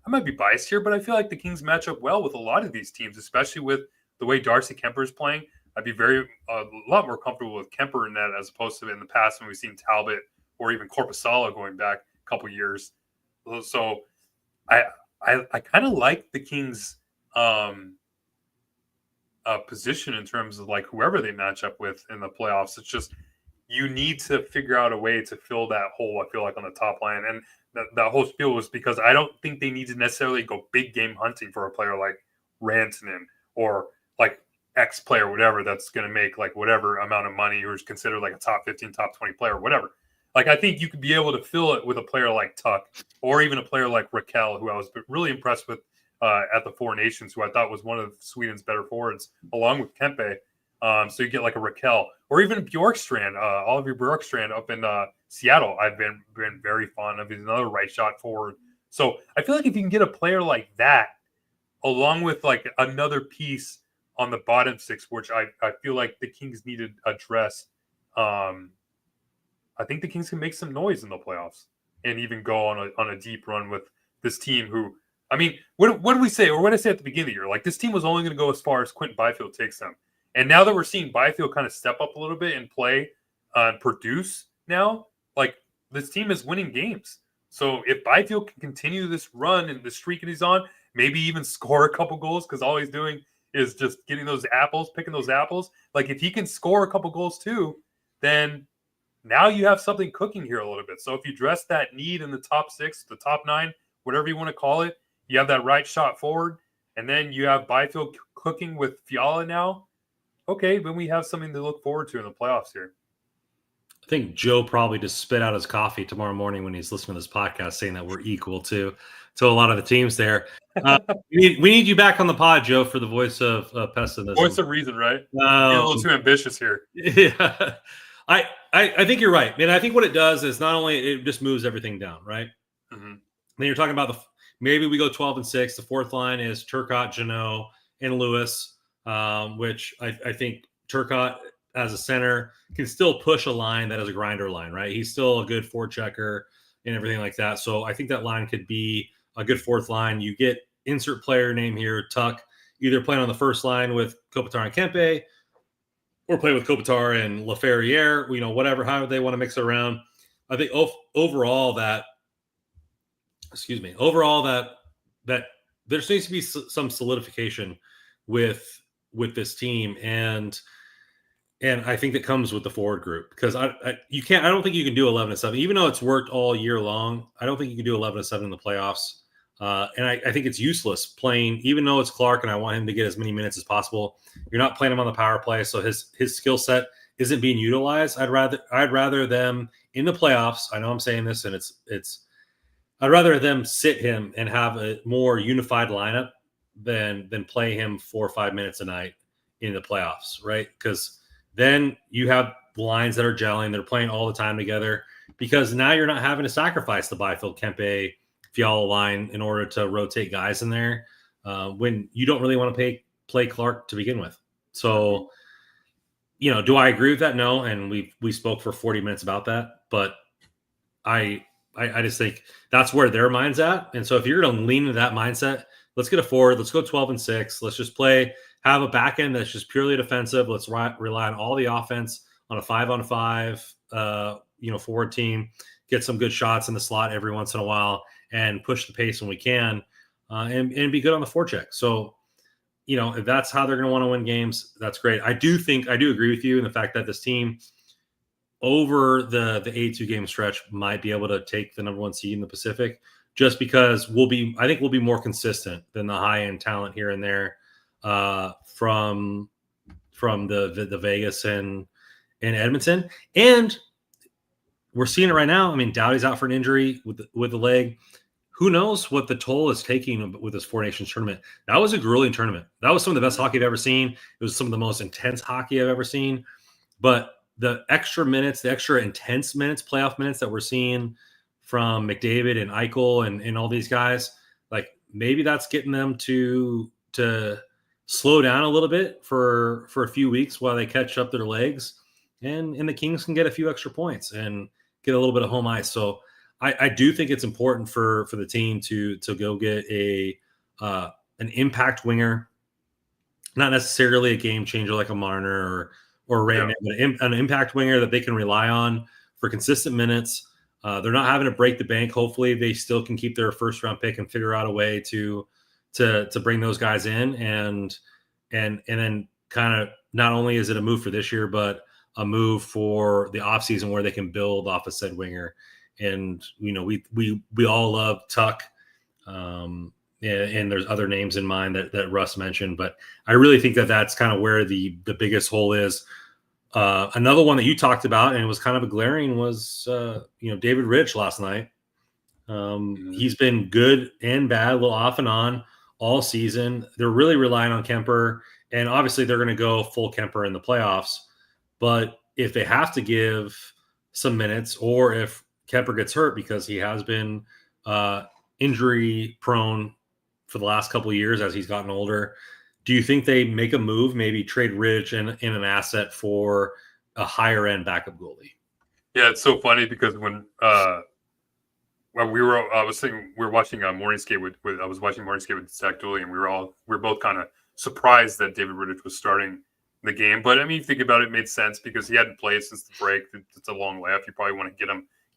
might be biased here, but I feel like the Kings match up well with a lot of these teams, especially with the way Darcy Kemper is playing. I'd be a lot more comfortable with Kemper in that as opposed to in the past when we've seen Talbot or even Korpisalo going back a couple years. So I kind of like the Kings' position in terms of like whoever they match up with in the playoffs. It's just you need to figure out a way to fill that hole, I feel like, on the top line. And that whole spiel was because I don't think they need to necessarily go big game hunting for a player like Rantanen or like X player, whatever, that's going to make like whatever amount of money or is considered like a top 15, top 20 player, whatever. Like, I think you could be able to fill it with a player like Tuck or even a player like Raquel, who I was really impressed with at the Four Nations, who I thought was one of Sweden's better forwards, along with Kempe. So you get like a Raquel or even Bjorkstrand, Oliver Bjorkstrand up in Seattle. I've been very fond of. He's another right shot forward. So I feel like if you can get a player like that, along with like another piece on the bottom 6, which I feel like the Kings need to address, I think the Kings can make some noise in the playoffs and even go on a deep run with this team who, I mean, what did we say? Or what did I say at the beginning of the year? Like, this team was only going to go as far as Quentin Byfield takes them. And now that we're seeing Byfield kind of step up a little bit and play and produce now, like, this team is winning games. So if Byfield can continue this run and the streak that he's on, maybe even score a couple goals, because all he's doing is just getting those apples, picking those apples. Like, if he can score a couple goals too, then now you have something cooking here a little bit. So if you address that need in the top 6, the top 9, whatever you want to call it, you have that right shot forward, and then you have Byfield cooking with Fiala now. Okay, then we have something to look forward to in the playoffs here. I think Joe probably just spit out his coffee tomorrow morning when he's listening to this podcast, saying that we're equal to a lot of the teams there. We need you back on the pod, Joe, for the voice of pessimism. Voice of reason, right? You're a little too ambitious here. Yeah, I think you're right. And I think what it does is not only it just moves everything down, right? Mm-hmm. Then you're talking about maybe we go 12-6. The fourth line is Turcotte, Jeannot, and Lewis, which I think Turcotte as a center can still push a line that is a grinder line, right? He's still a good forechecker and everything like that. So I think that line could be a good fourth line. You get insert player name here, Tuck, either playing on the first line with Kopitar and Kempe or play with Kopitar and Laferriere, whatever, however they want to mix it around. I think overall that there needs to be some solidification with this team. And I think that comes with the forward group, because I don't think you can do 11-7, even though it's worked all year long. I don't think you can do 11-7 in the playoffs. And I think it's useless playing, even though it's Clark and I want him to get as many minutes as possible. You're not playing him on the power play, so his skill set isn't being utilized. I'd rather them in the playoffs. I know I'm saying this, and it's. I'd rather them sit him and have a more unified lineup than play him 4 or 5 minutes a night in the playoffs, right? Because then you have lines that are gelling, they're playing all the time together. Because now you're not having to sacrifice the Byfield, Kempe, Fiala line in order to rotate guys in there when you don't really want to play Clark to begin with. So, do I agree with that? No, and we spoke for 40 minutes about that, but I just think that's where their mind's at. And so if you're going to lean into that mindset, let's get a forward. Let's go 12-6. Let's just have a back end that's just purely defensive. Let's rely on all the offense on a 5-on-5, forward team, get some good shots in the slot every once in a while and push the pace when we can and be good on the forecheck. So, if that's how they're going to want to win games, that's great. I do agree with you in the fact that this team over the 82 game stretch might be able to take the number 1 seed in the Pacific just because I think we'll be more consistent than the high end talent here and there from the Vegas and Edmonton. And we're seeing it right now. I mean, Doughty's out for an injury with the leg. Who knows what the toll is taking with this Four Nations tournament? That was a grueling tournament. That was some of the best hockey I've ever seen. It was some of the most intense hockey I've ever seen. But the extra minutes, the extra intense minutes, playoff minutes that we're seeing from McDavid and Eichel and all these guys, like maybe that's getting them to slow down a little bit for a few weeks while they catch up their legs, and the Kings can get a few extra points and get a little bit of home ice. So I do think it's important for the team to go get an impact winger, not necessarily a game changer like a Marner or Raymond, but an impact winger that they can rely on for consistent minutes. They're not having to break the bank. Hopefully they still can keep their first round pick and figure out a way to bring those guys in and then kind of not only is it a move for this year, but a move for the offseason where they can build off a said winger. And, we all love Tuck. And there's other names in mind that Russ mentioned, but I really think that that's kind of where the biggest hole is. Another one that you talked about, and it was kind of a glaring, was David Rich last night. He's been good and bad, a little off and on all season. They're really relying on Kemper, and obviously they're going to go full Kemper in the playoffs. But if they have to give some minutes, or if Kemper gets hurt, because he has been injury prone for the last couple of years as he's gotten older, do you think they make a move, maybe trade Rich in an asset for a higher end backup goalie? Yeah, it's so funny because when we were watching Morning Skate I was watching Morning Skate with Zach Dooley, and we were both kind of surprised that David Rittich was starting the game. But I mean, you think about it, it made sense because he hadn't played since the break. It's a long layoff. You probably want to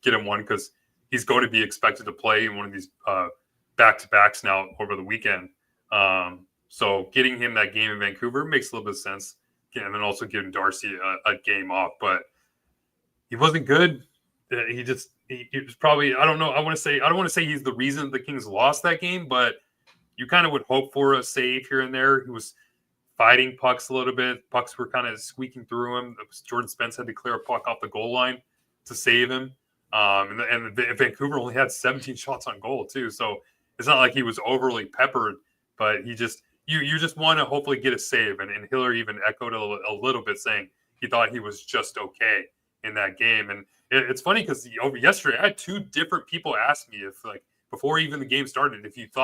get him one because he's going to be expected to play in one of these back-to-backs now over the weekend. So getting him that game in Vancouver makes a little bit of sense. And then also giving Darcy a game off. But he wasn't good. He was probably, I don't know. I don't want to say he's the reason the Kings lost that game, but you kind of would hope for a save here and there. He was fighting pucks a little bit. Pucks were kind of squeaking through him. Jordan Spence had to clear a puck off the goal line to save him. And Vancouver only had 17 shots on goal too. So it's not like he was overly peppered, but he just, you just want to hopefully get a save. And Hiller even echoed a little bit saying he thought he was just okay in that game. And it's funny because yesterday I had two different people ask me if, like, before even the game started, if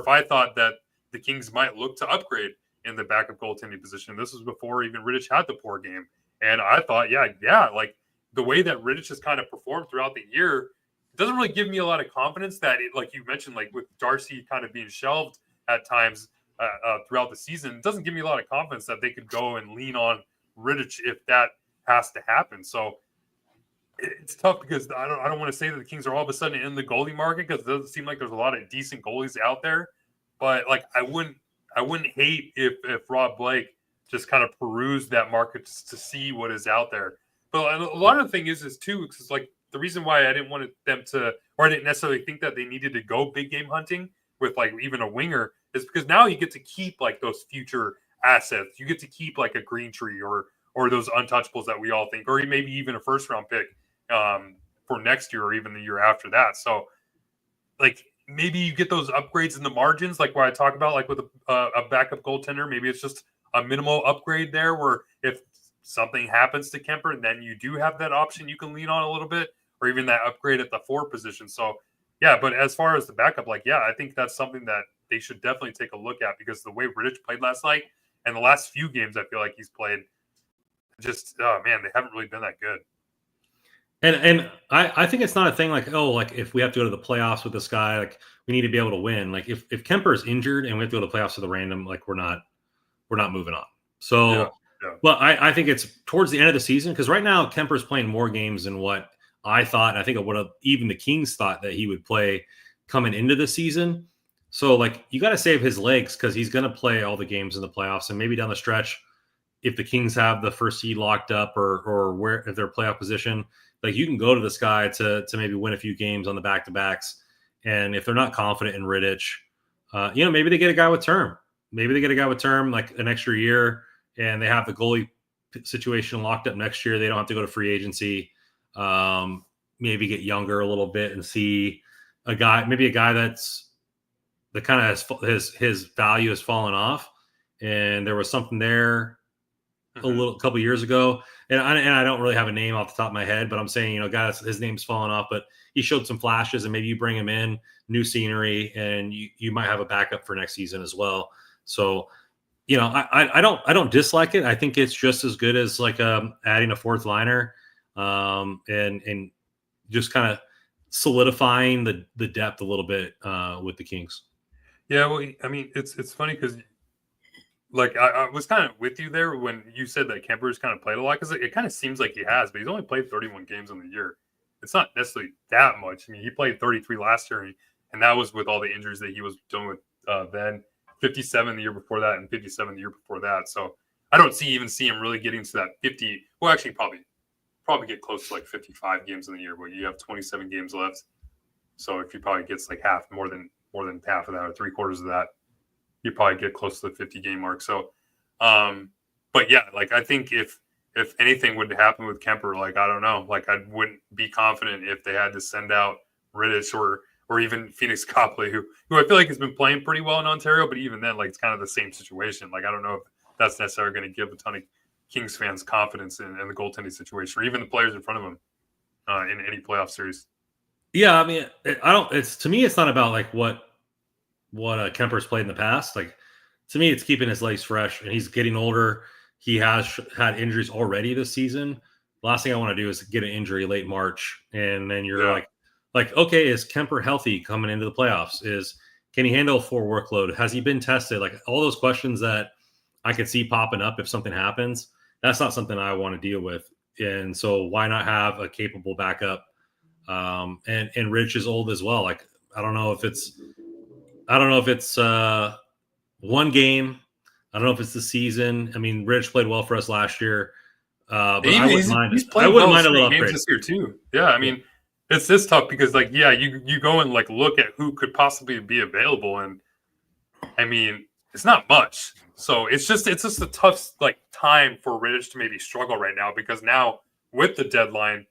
I thought that the Kings might look to upgrade in the backup goaltending position. This was before even Rittich had the poor game. And I thought, yeah, like the way that Rittich has kind of performed throughout the year, it doesn't really give me a lot of confidence that, like you mentioned, like with Darcy kind of being shelved at times throughout the season, it doesn't give me a lot of confidence that they could go and lean on Rittich if that has to happen. So it's tough because I don't want to say that the Kings are all of a sudden in the goalie market because it doesn't seem like there's a lot of decent goalies out there. But like I wouldn't hate if Rob Blake just kind of perused that market to see what is out there. But a lot of the thing is too, because like the reason why I didn't want them to, or I didn't necessarily think that they needed to go big game hunting with like even a winger, is because now you get to keep like those future assets. You get to keep like a Green Tree or those untouchables that we all think, or maybe even a first round pick for next year or even the year after that. So, like, maybe you get those upgrades in the margins, like where I talk about, like with a backup goaltender. Maybe it's just a minimal upgrade there where if something happens to Kemper, then you do have that option you can lean on a little bit, or even that upgrade at the forward position. So, yeah, but as far as the backup, like, yeah, I think that's something that they should definitely take a look at, because the way Rittich played last night and the last few games I feel like he's played, just, oh, man, they haven't really been that good. And I think it's not a thing like, oh, like if we have to go to the playoffs with this guy, like we need to be able to win. Like if Kemper is injured and we have to go to the playoffs with a random, like we're not moving on. So, but I think it's towards the end of the season, because right now Kemper's playing more games than what I thought. And I think it would have, even the Kings thought that he would play coming into the season. So like you got to save his legs, because he's going to play all the games in the playoffs, and maybe down the stretch, if the Kings have the first seed locked up or where if their playoff position, like you can go to this guy to maybe win a few games on the back-to-backs. And if they're not confident in Rittich, maybe they get a guy with term. Maybe they get a guy with term, like an extra year, and they have the goalie situation locked up next year. They don't have to go to free agency. Maybe get younger a little bit and see a guy that's that kind of his value has fallen off. And there was something there a couple years ago, and I don't really have a name off the top of my head, but I'm saying, guys, his name's fallen off, but he showed some flashes, and maybe you bring him in, new scenery, and you might have a backup for next season as well. So, I don't dislike it. I think it's just as good as like adding a fourth liner, and just kind of solidifying the depth a little bit with the Kings. Yeah, well, I mean, it's funny because, like, I was kind of with you there when you said that Kemper's kind of played a lot, because it kind of seems like he has, but he's only played 31 games in the year. It's not necessarily that much. I mean, he played 33 last year, and that was with all the injuries that he was dealing with then. 57 the year before that, and 57 the year before that. So I don't see him really getting to that 50. Well, actually, probably get close to like 55 games in the year, but you have 27 games left. So if he probably gets like more than half of that, or 3/4 of that, you probably get close to the 50 game mark. So, but yeah, like I think if anything would happen with Kemper, like I don't know, like I wouldn't be confident if they had to send out Rittich or even Phoenix Copley, who I feel like has been playing pretty well in Ontario, but even then, like it's kind of the same situation. Like I don't know if that's necessarily going to give a ton of Kings fans confidence in the goaltending situation, or even the players in front of them in any playoff series. Yeah, I mean, to me, it's not about like what Kemper's played in the past. Like to me, it's keeping his legs fresh, and he's getting older. He has had injuries already this season. The last thing I want to do is get an injury late March, and then you're like, okay, is Kemper healthy coming into the playoffs? Can he handle a full workload? Has he been tested? Like all those questions that I could see popping up if something happens. That's not something I want to deal with. And so why not have a capable backup? And Rich is old as well. Like I don't know if it's one game. I don't know if it's the season. I mean, Rich played well for us last year, but I wouldn't mind it. I wouldn't mind a little upgrade this year too. Yeah, I mean, it's this tough because, like, yeah, you go and like look at who could possibly be available, and I mean, it's not much. So it's just a tough like time for Rittich to maybe struggle right now, because now with the deadline,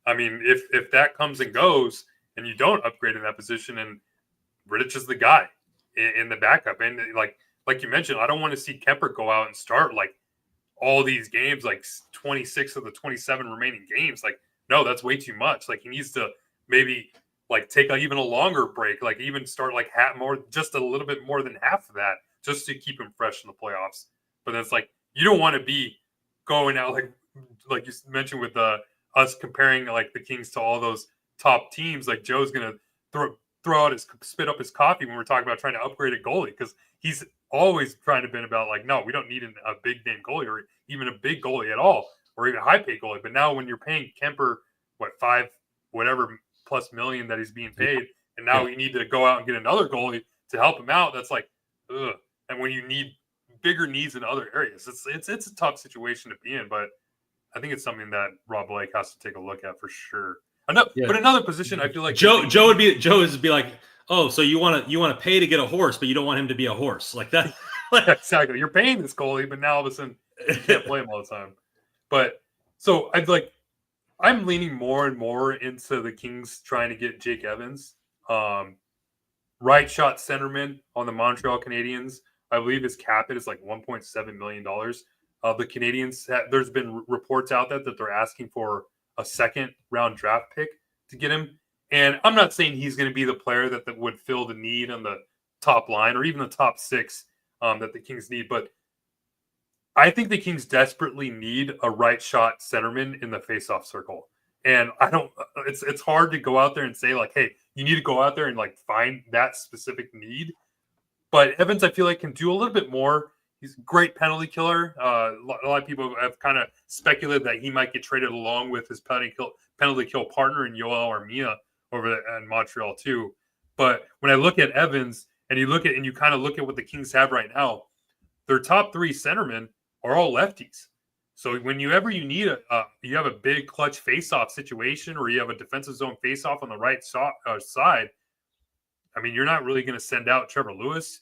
I mean, if that comes and goes and you don't upgrade in that position, and Rittich is the guy in the backup, and like you mentioned, I don't want to see Kemper go out and start like all these games, like 26 of the 27 remaining games. Like, no, that's way too much. Like he needs to maybe like take even a longer break, like even start like just a little bit more than half of that, just to keep him fresh in the playoffs. But it's like you don't want to be going out like you mentioned with us comparing like the Kings to all those top teams. Like Joe's gonna throw out spit up his coffee when we're talking about trying to upgrade a goalie, because he's always trying to been about like, no, we don't need a big name goalie or even a big goalie at all, or even a high paid goalie. But now when you're paying Kemper $5 plus million that he's being paid, and now you need to go out and get another goalie to help him out, that's like, ugh. And when you need bigger needs in other areas, it's a tough situation to be in. But I think it's something that Rob Blake has to take a look at for sure. But another position, I feel like Joe would be like, oh, so you want to pay to get a horse, but you don't want him to be a horse like that. Exactly. You're paying this goalie, but now all of a sudden you can't play him all the time. But so I'd like I'm leaning more and more into the Kings trying to get Jake Evans. Right shot centerman on the Montreal Canadiens. I believe his cap hit is like $1.7 million. The Canadiens, there's been reports out there that they're asking for a second round draft pick to get him. And I'm not saying he's going to be the player that would fill the need on the top line or even the top six that the Kings need. But I think the Kings desperately need a right shot centerman in the faceoff circle. And I don't, it's hard to go out there and say, like, hey, you need to go out there and like find that specific need. But Evans, I feel like, can do a little bit more. He's a great penalty killer. A lot of people have kind of speculated that he might get traded along with his penalty kill partner in Yoel Armia over there in Montreal too. But when I look at Evans and you kind of look at what the Kings have right now, their top three centermen are all lefties. So whenever you need you have a big clutch face-off situation or you have a defensive zone face-off on the right side, I mean, you're not really going to send out Trevor Lewis.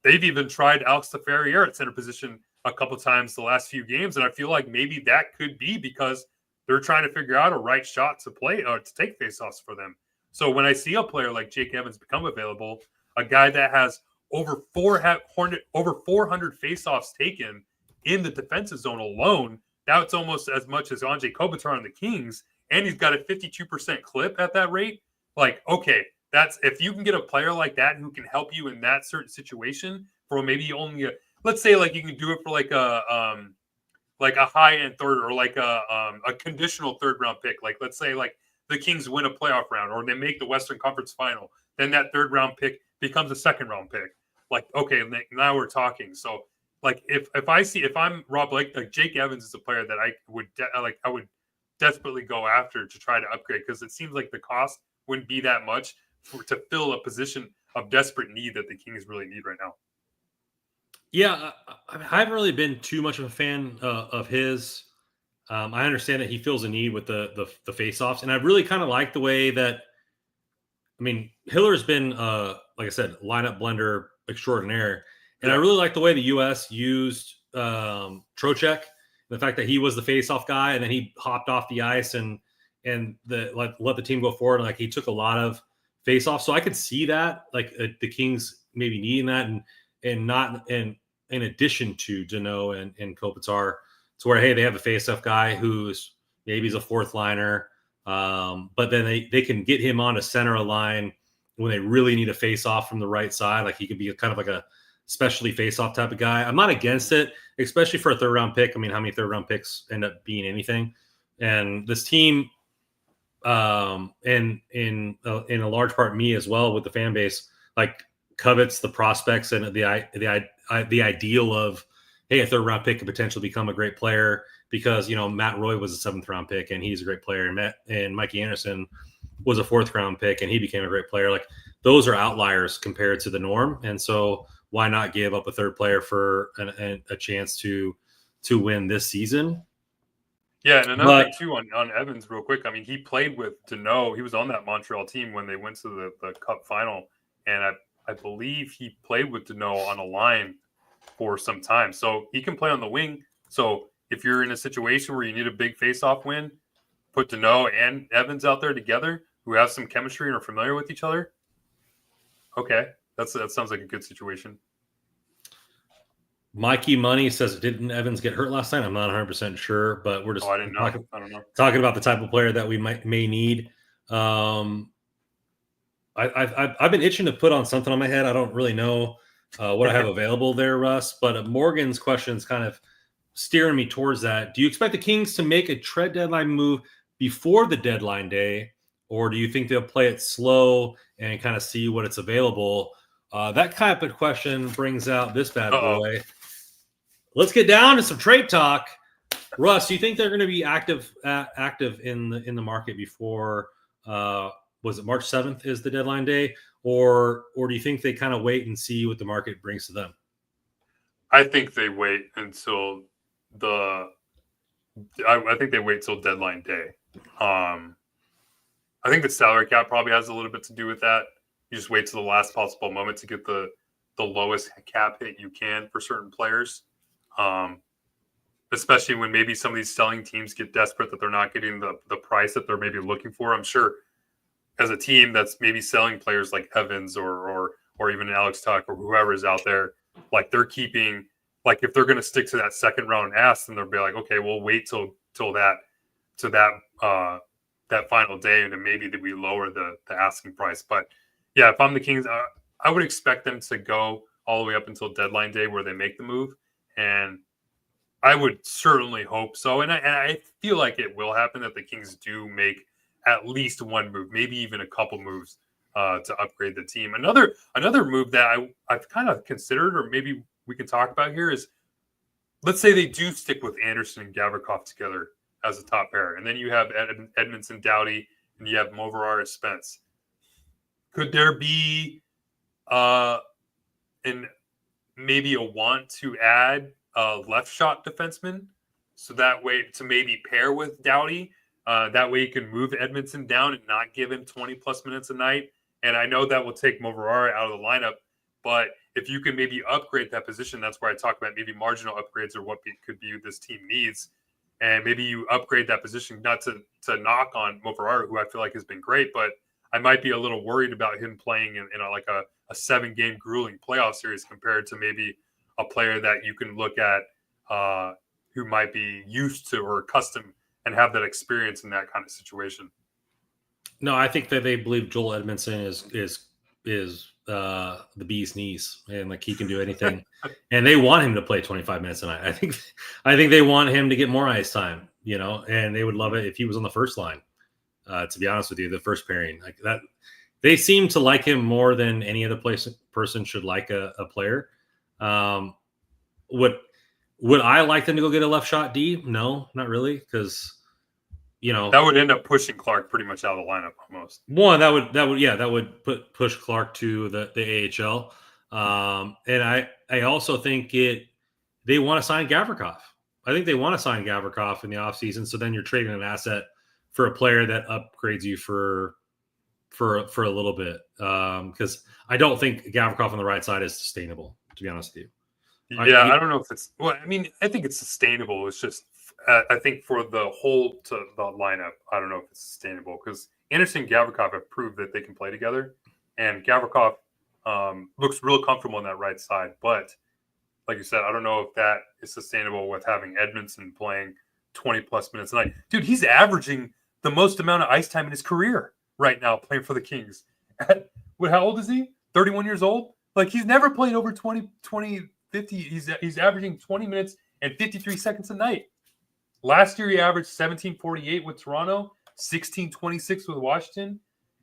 They've even tried Alex Ferrier at center position a couple times the last few games, and I feel like maybe that could be because they're trying to figure out a right shot to play or to take face-offs for them. So when I see a player like Jake Evans become available, a guy that has over 400 face-offs taken in the defensive zone alone, that's almost as much as Anze Kopitar on the Kings, and he's got a 52% clip at that rate. Like, okay, that's if you can get a player like that who can help you in that certain situation for maybe only let's say like you can do it for like a high end third or like a conditional third round pick. Like let's say like the Kings win a playoff round or they make the Western Conference Final, then that third round pick becomes a second round pick. Like, okay, now we're talking. So like if I'm Rob Blake, like Jake Evans is a player that I would desperately go after to try to upgrade because it seems like the cost wouldn't be that much to fill a position of desperate need that the Kings really need right now. Yeah, I haven't really been too much of a fan of his. I understand that he feels a need with the face-offs, and I really kind of like the way that. I mean, Hiller's been, like I said, lineup blender extraordinaire, and I really like the way the U.S. used Trocheck. The fact that he was the face-off guy, and then he hopped off the ice and let the team go forward. And like he took a lot of face-off, so I could see that like the Kings maybe needing that, and not in addition to Danault and Kopitar, to where hey they have a face-off guy who's maybe he's a fourth liner, but then they can get him on a center line when they really need a face-off from the right side. Like he could be kind of like a specialty face-off type of guy. I'm not against it, especially for a third round pick. I mean, how many third round picks end up being anything? And this team, and in a large part me as well with the fan base, like covets the prospects and the ideal of hey, a third round pick could potentially become a great player because Matt Roy was a 7th round pick and he's a great player, and Mikey Anderson was a 4th round pick and he became a great player. Like those are outliers compared to the norm, and so why not give up a third player for a chance to win this season? Yeah, and another thing too on Evans, real quick. I mean, he played with Danault. He was on that Montreal team when they went to the Cup final, and I believe he played with Danault on a line for some time. So he can play on the wing. So if you're in a situation where you need a big face-off win, put Danault and Evans out there together, who have some chemistry and are familiar with each other. Okay, that sounds like a good situation. Mikey Money says, didn't Evans get hurt last night? I'm not 100% sure, but we're just I don't know. Talking about the type of player that we may need. I've been itching to put on something on my head. I don't really know what I have available there, Russ, but Morgan's question is kind of steering me towards that. Do you expect the Kings to make a trade deadline move before the deadline day, or do you think they'll play it slow and kind of see what it's available? That type of question brings out this bad boy. Let's get down to some trade talk. Russ, do you think they're going to be active in the market before was it March 7th is the deadline day, or do you think they kind of wait and see what the market brings to them? I think they wait until I think they wait till deadline day. I think the salary cap probably has a little bit to do with that. You just wait till the last possible moment to get the lowest cap hit you can for certain players. especially when maybe some of these selling teams get desperate that they're not getting the price that they're maybe looking for. I'm sure as a team that's maybe selling players like Evans or even Alex Tuck or whoever is out there, like they're keeping, like if they're going to stick to that second round ask, then they'll be like, okay, we'll wait till that final day, and then maybe that we lower the asking price. But yeah, if I'm the Kings, I would expect them to go all the way up until deadline day where they make the move, and I would certainly hope so. And I feel like it will happen that the Kings do make at least one move, maybe even a couple moves to upgrade the team. Another move that I've kind of considered, or maybe we can talk about here, is let's say they do stick with Anderson and Gavrikov together as a top pair, and then you have Edmondson, Doughty, and you have Moverare, Spence. Could there be maybe a want to add a left shot defenseman, so that way to maybe pair with Doughty? That way you can move Edmondson down and not give him 20 plus minutes a night. And I know that will take Moverare out of the lineup, but if you can maybe upgrade that position, that's where I talk about maybe marginal upgrades or what could be this team needs. And maybe you upgrade that position, not to knock on Moverare, who I feel like has been great, but I might be a little worried about him playing in a 7-game grueling playoff series compared to maybe a player that you can look at who might be used to or accustomed and have that experience in that kind of situation. No, I think that they believe Joel Edmondson is the bee's knees, and like he can do anything. And they want him to play 25 minutes a night. I think they want him to get more ice time, and they would love it if he was on the first line. To be honest with you, the first pairing like that, they seem to like him more than any other person should like a player. Would I like them to go get a left shot D? No, not really, because that would end up pushing Clark pretty much out of the lineup almost. One that would push Clark to the AHL, and I also think they want to sign Gavrikov. I think they want to sign Gavrikov in the offseason, so then you're trading an asset for a player that upgrades you for a little bit, because I don't think Gavrikov on the right side is sustainable, to be honest with you. Yeah, I don't know if it's. Well, I mean, I think it's sustainable. It's just, I think for the whole to the lineup, I don't know if it's sustainable because Anderson and Gavrikov have proved that they can play together, and Gavrikov looks real comfortable on that right side. But like you said, I don't know if that is sustainable with having Edmondson playing 20 plus minutes a night. Dude, he's averaging the most amount of ice time in his career right now playing for the Kings. How old is he? 31 years old? Like, he's never played over 20, 50. He's averaging 20 minutes and 53 seconds a night. Last year, he averaged 17:48 with Toronto, 16:26 with Washington.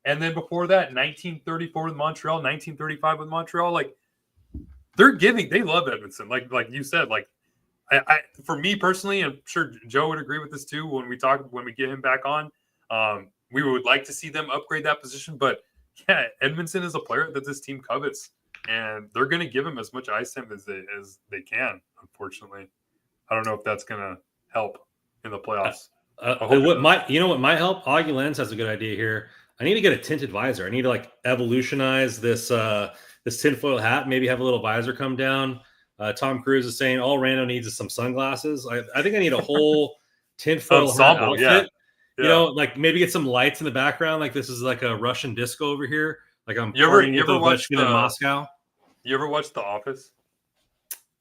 And then before that, 19:34 with Montreal, 19:35 with Montreal. Like, they love Edmondson. Like you said, like, I for me personally, I'm sure Joe would agree with this too. When we get him back on, we would like to see them upgrade that position. But yeah, Edmondson is a player that this team covets, and they're going to give him as much ice time as they can. Unfortunately, I don't know if that's going to help in the playoffs. What might help? Augie Lenz has a good idea here. I need to get a tinted visor. I need to like evolutionize this tinfoil hat. Maybe have a little visor come down. Tom Cruise is saying all Rando needs is some sunglasses. I think I need a whole tinfoil hat outfit. Yeah. Like maybe get some lights in the background. Like this is like a Russian disco over here. Like I'm you ever watched in Moscow. You ever watch The Office?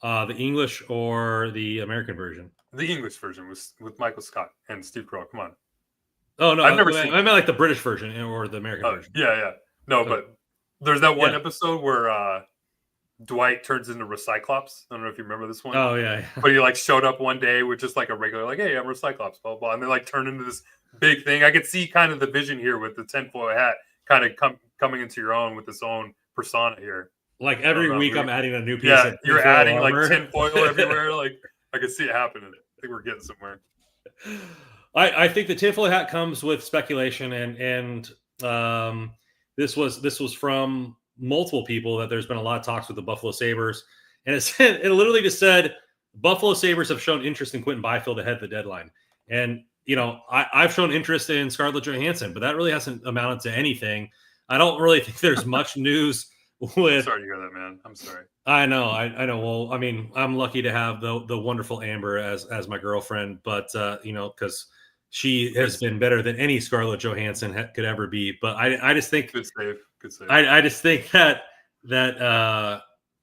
The English or the American version? The English version was with Michael Scott and Steve Carell. Come on. Oh no, I've never seen. I meant like the British version or the American version. Yeah. No, but there's that one episode where Dwight turns into Recyclops. I don't know if you remember this one. Oh yeah. But he like showed up one day with just like a regular, like, hey, I'm Recyclops, blah blah, and they like turn into this big thing. I could see kind of the vision here with the tinfoil hat, kind of coming into your own with its own persona here. Like every week, I'm adding a new piece. Yeah, you're adding armor. Like tinfoil everywhere. Like I could see it happening. I think we're getting somewhere. I think the tinfoil hat comes with speculation, and this was from multiple people that there's been a lot of talks with the Buffalo Sabres, and it literally just said Buffalo Sabres have shown interest in Quentin Byfield ahead of the deadline, and I've shown interest in Scarlett Johansson, but that really hasn't amounted to anything. I don't really think there's much news with Sorry to hear that, man. I'm sorry. I know. Well, I mean, I'm lucky to have the wonderful Amber as my girlfriend, but because she has been better than any Scarlett Johansson could ever be. But I just think Good save. Good save. I just think that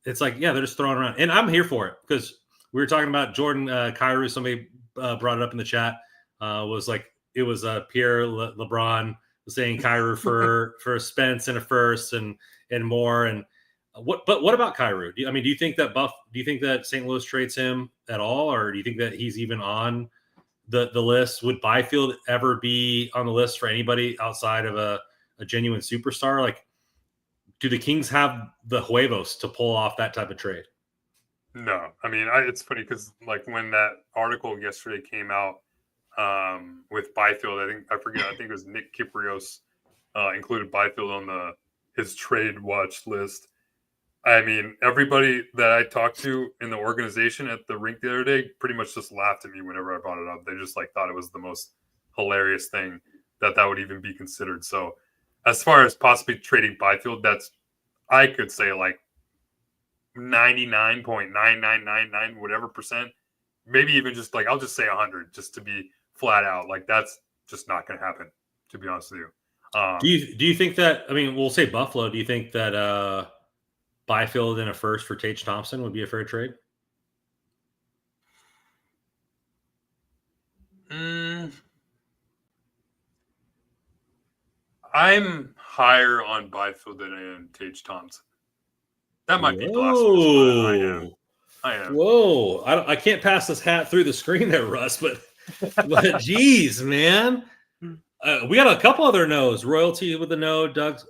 it's like, yeah, they're just throwing around, and I'm here for it because we were talking about Jordan Kyrou. Somebody brought it up in the chat. Was like it was Pierre LeBron was saying Kyrou for Spence and a first and more and. What about Kyrou? Do you think that Do you think that St. Louis trades him at all, or do you think that he's even on the list? Would Byfield ever be on the list for anybody outside of a genuine superstar? Like, do the Kings have the huevos to pull off that type of trade? No, I mean, it's funny because like when that article yesterday came out with Byfield, I think it was Nick Kyprios included Byfield on his trade watch list. I mean, everybody that I talked to in the organization at the rink the other day pretty much just laughed at me whenever I brought it up. They just like thought it was the most hilarious thing that would even be considered. So as far as possibly trading Byfield, I could say like 99.9999 whatever percent, maybe even just like I'll just say 100 just to be flat out. Like that's just not going to happen, to be honest with you. Do you think that? I mean, we'll say Buffalo. Do you think that Byfield in a first for Tage Thompson would be a fair trade? I'm higher on Byfield than I am Tage Thompson. That might be blasphemous, but I am. Whoa! I can't pass this hat through the screen there, Russ. But geez, man, we got a couple other no's. Royalty with the no. Doug's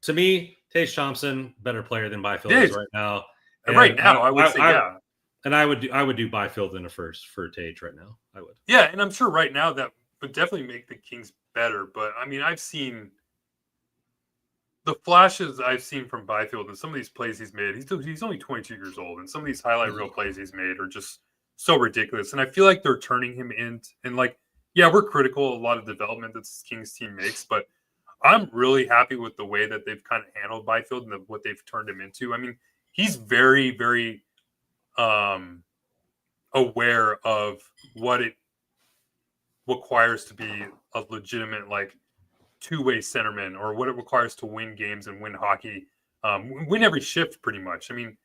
to me. Tage Thompson, better player than Byfield is right now. And right now, I would say yeah. And I would do Byfield in a first for Tage right now. I would. Yeah, and I'm sure right now that would definitely make the Kings better. But I mean, I've seen the flashes I've seen from Byfield and some of these plays he's made. He's only 22 years old, and some of these highlight reel plays he's made are just so ridiculous. And I feel like they're turning him in. And like, yeah, we're critical of a lot of development that this Kings team makes, but I'm really happy with the way that they've kind of handled Byfield and what they've turned him into. I mean, he's very, very aware of what it requires to be a legitimate, like, two-way centerman or what it requires to win games and win hockey, win every shift pretty much. I mean,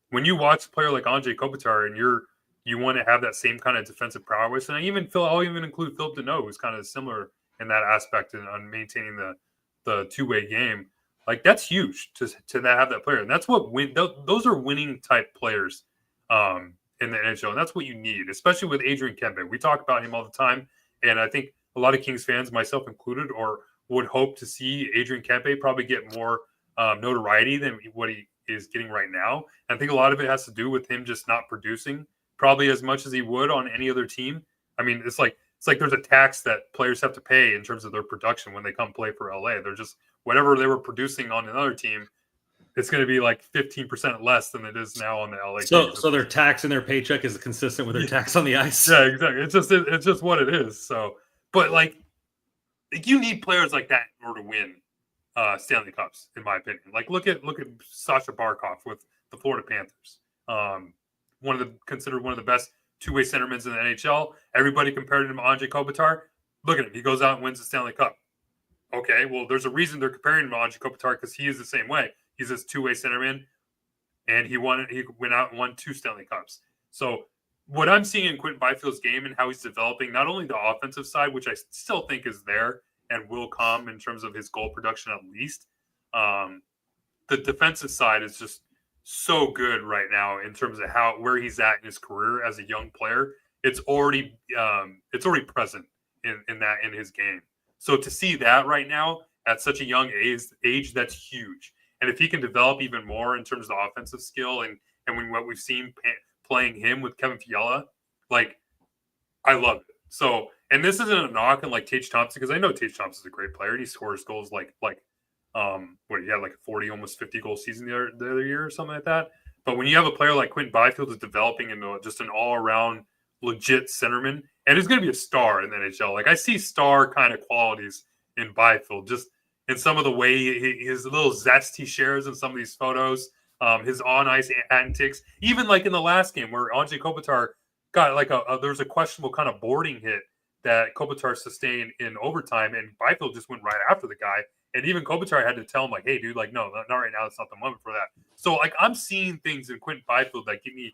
when you watch a player like Anze Kopitar and you want to have that same kind of defensive prowess, and I'll even include Philip Deneau, who's kind of similar in that aspect on maintaining the two-way game. Like that's huge to have that player, and that's what those are winning type players in the NHL, and that's what you need, especially with Adrian Kempe. We talk about him all the time, and I think a lot of Kings fans, myself included, or would hope to see Adrian Kempe probably get more notoriety than what he is getting right now. And I think a lot of it has to do with him just not producing probably as much as he would on any other team. I mean, it's like there's a tax that players have to pay in terms of their production when they come play for LA. They're just whatever they were producing on another team, it's going to be like 15% less than it is now on the LA. So their tax and their paycheck is consistent with their tax on the ice. Yeah, exactly. It's just what it is. So, but like you need players like that in order to win Stanley Cups, in my opinion. Like look at Sasha Barkov with the Florida Panthers. Considered one of the best two-way centermen in the NHL. Everybody compared him to Anze Kopitar. Look at him. He goes out and wins the Stanley Cup. Okay, well, there's a reason they're comparing him to Anze Kopitar because he is the same way. He's this two-way centerman, and he went out and won 2 Stanley Cups. So what I'm seeing in Quentin Byfield's game and how he's developing, not only the offensive side, which I still think is there and will come in terms of his goal production at least, the defensive side is just so good right now in terms of where he's at in his career as a young player. It's already present in his game. So to see that right now at such a young age, that's huge. And if he can develop even more in terms of the offensive skill and when what we've seen playing him with Kevin Fiala, like I love it. So, and this isn't a knock on like Tage Thompson, because I know Tage Thompson's a great player and he scores goals like he had like a 40, almost 50 goal season the other year or something like that. But when you have a player like Quentin Byfield is developing into just an all-around legit centerman, and he's going to be a star in the NHL. Like I see star kind of qualities in Byfield, just and some of the way his little zest he shares in some of these photos, his on ice antics, even like in the last game where Anze Kopitar got like there was a questionable kind of boarding hit that Kopitar sustained in overtime, and Byfield just went right after the guy. And even Kopitar had to tell him, like, hey, dude, like, no, not right now. It's not the moment for that. So, like, I'm seeing things in Quentin Byfield that get me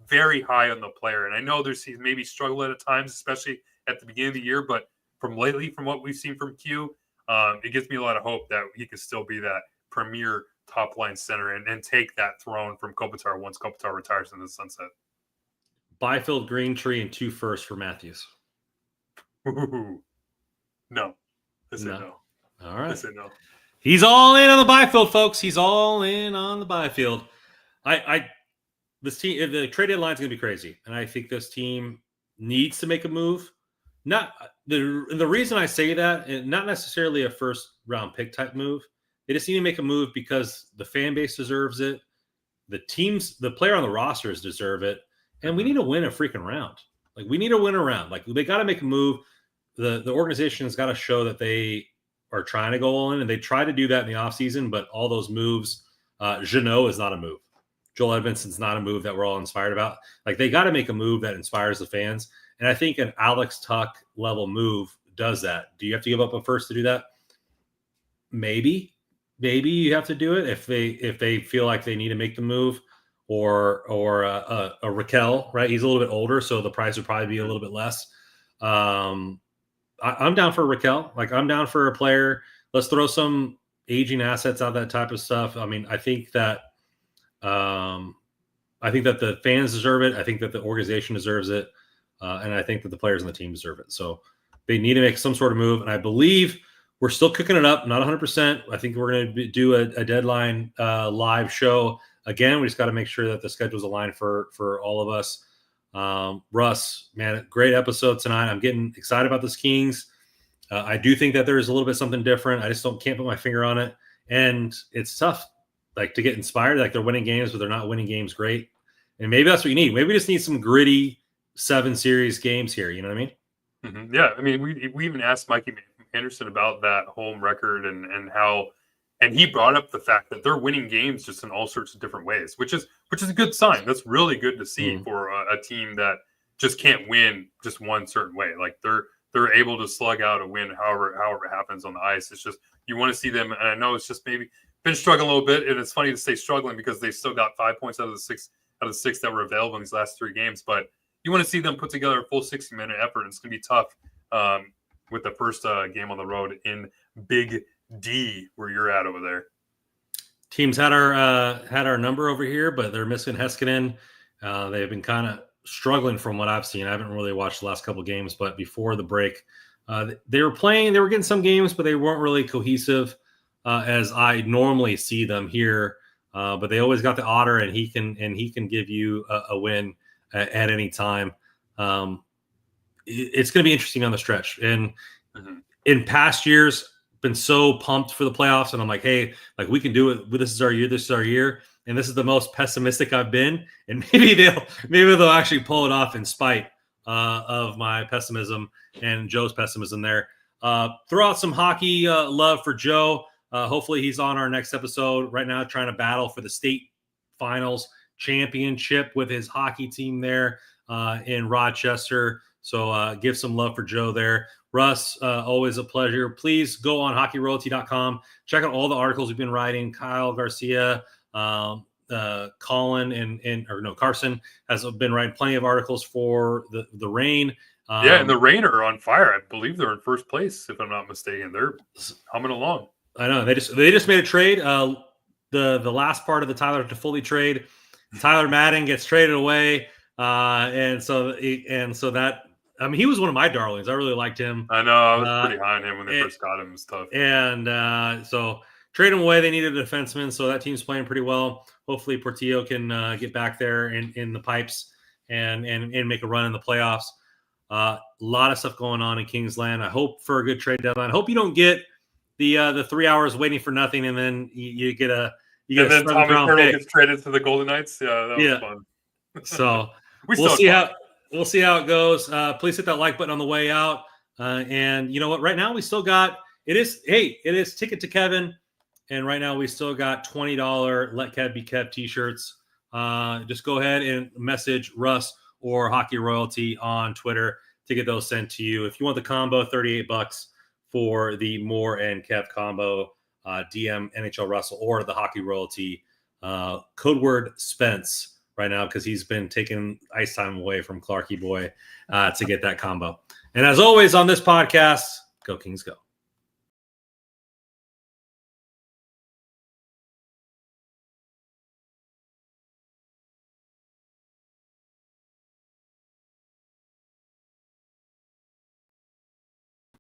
very high on the player. And I know he's maybe struggled at times, especially at the beginning of the year. But from what we've seen from Q, it gives me a lot of hope that he could still be that premier top-line center and take that throne from Kopitar once Kopitar retires in the sunset. Byfield, Green Tree, and 2 firsts for Matthews. Ooh. No. I say no. All right. I say no. He's all in on the Byfield, folks. He's all in on the Byfield. This team, the trade deadline is going to be crazy, and I think this team needs to make a move. Not the reason I say that, and not necessarily a first round pick type move. They just need to make a move because the fan base deserves it. The player on the rosters deserve it, and we need to win a freaking round. Like, we need to win a round. Like, they got to make a move. The organization has got to show that they are trying to go all in, and they try to do that in the offseason, but all those moves, Jeannot is not a move. Joel Edmondson's not a move that we're all inspired about. Like, they got to make a move that inspires the fans, and I think an Alex Tuck level move does that. Do you have to give up a first to do that? Maybe you have to do it if they feel like they need to make the move, or a Raquel, right? He's a little bit older, so the price would probably be a little bit less. I'm down for Raquel. Like, I'm down for a player. Let's throw some aging assets out, that type of stuff. I mean, I think that the fans deserve it. I think that the organization deserves it. And I think that the players on the team deserve it. So they need to make some sort of move. And I believe we're still cooking it up. Not 100%. I think we're going to do a deadline live show. Again, we just got to make sure that the schedule's aligned for all of us. Russ, man, great episode tonight. I'm getting excited about this Kings. I do think that there is a little bit something different. I just can't put my finger on it. And it's tough, like, to get inspired. Like, they're winning games, but they're not winning games great. And maybe that's what you need. Maybe we just need some gritty 7-series games here. You know what I mean? Mm-hmm. Yeah. I mean, we even asked Mikey Anderson about that home record and how, and he brought up the fact that they're winning games just in all sorts of different ways, which is a good sign. That's really good to see for a team that just can't win just one certain way. Like, they're able to slug out a win however it happens on the ice. It's just, you want to see them, and I know it's just maybe been struggling a little bit, and it's funny to say struggling because they still got 5 points out of the six that were available in these last 3 games. But you want to see them put together a full 60-minute effort, and it's going to be tough with the first game on the road in Big D, where you're at over there. Teams had our number over here, but they're missing Heiskanen. They've been kind of struggling from what I've seen. I haven't really watched the last couple of games, but before the break, they were getting some games, but they weren't really cohesive as I normally see them here. But they always got the Otter, and he can give you a win at any time. It's going to be interesting on the stretch. And in past years, been so pumped for the playoffs, and I'm like, hey, like, we can do it. This is our year. And this is the most pessimistic I've been. And maybe they'll actually pull it off in spite of my pessimism and Joe's pessimism there. Throw out some hockey love for Joe. Hopefully he's on our next episode right now, trying to battle for the state finals championship with his hockey team there in Rochester. So give some love for Joe there. Russ, always a pleasure. Please go on hockeyroyalty.com. Check out all the articles we've been writing. Kyle Garcia, Colin Carson has been writing plenty of articles for the Reign. And the Reign are on fire. I believe they're in first place, if I'm not mistaken. They're humming along. I know they just made a trade. The last part of the Tyler Toffoli trade, Tyler Madden gets traded away, and so that. I mean, he was one of my darlings. I really liked him. I know. I was pretty high on him when they first got him. It was tough. And so trade him away. They needed a defenseman, so that team's playing pretty well. Hopefully Portillo can get back there in the pipes and make a run in the playoffs. A lot of stuff going on in Kingsland. I hope for a good trade deadline. I hope you don't get the 3 hours waiting for nothing, and then you get a then Tommy Turtle gets traded to the Golden Knights. Yeah, that was fun. So we'll see how it goes. Please hit that like button on the way out. And you know what? Right now we still got it is Ticket to Kevin. And right now we still got $20 Let Kev Be Kev t-shirts. Just go ahead and message Russ or Hockey Royalty on Twitter to get those sent to you. If you want the combo, $38 for the Moore and Kev combo, DM NHL Russell or the Hockey Royalty. Code word Spence right now because he's been taking ice time away from Clarky Boy to get that combo. And as always on this podcast, go Kings go.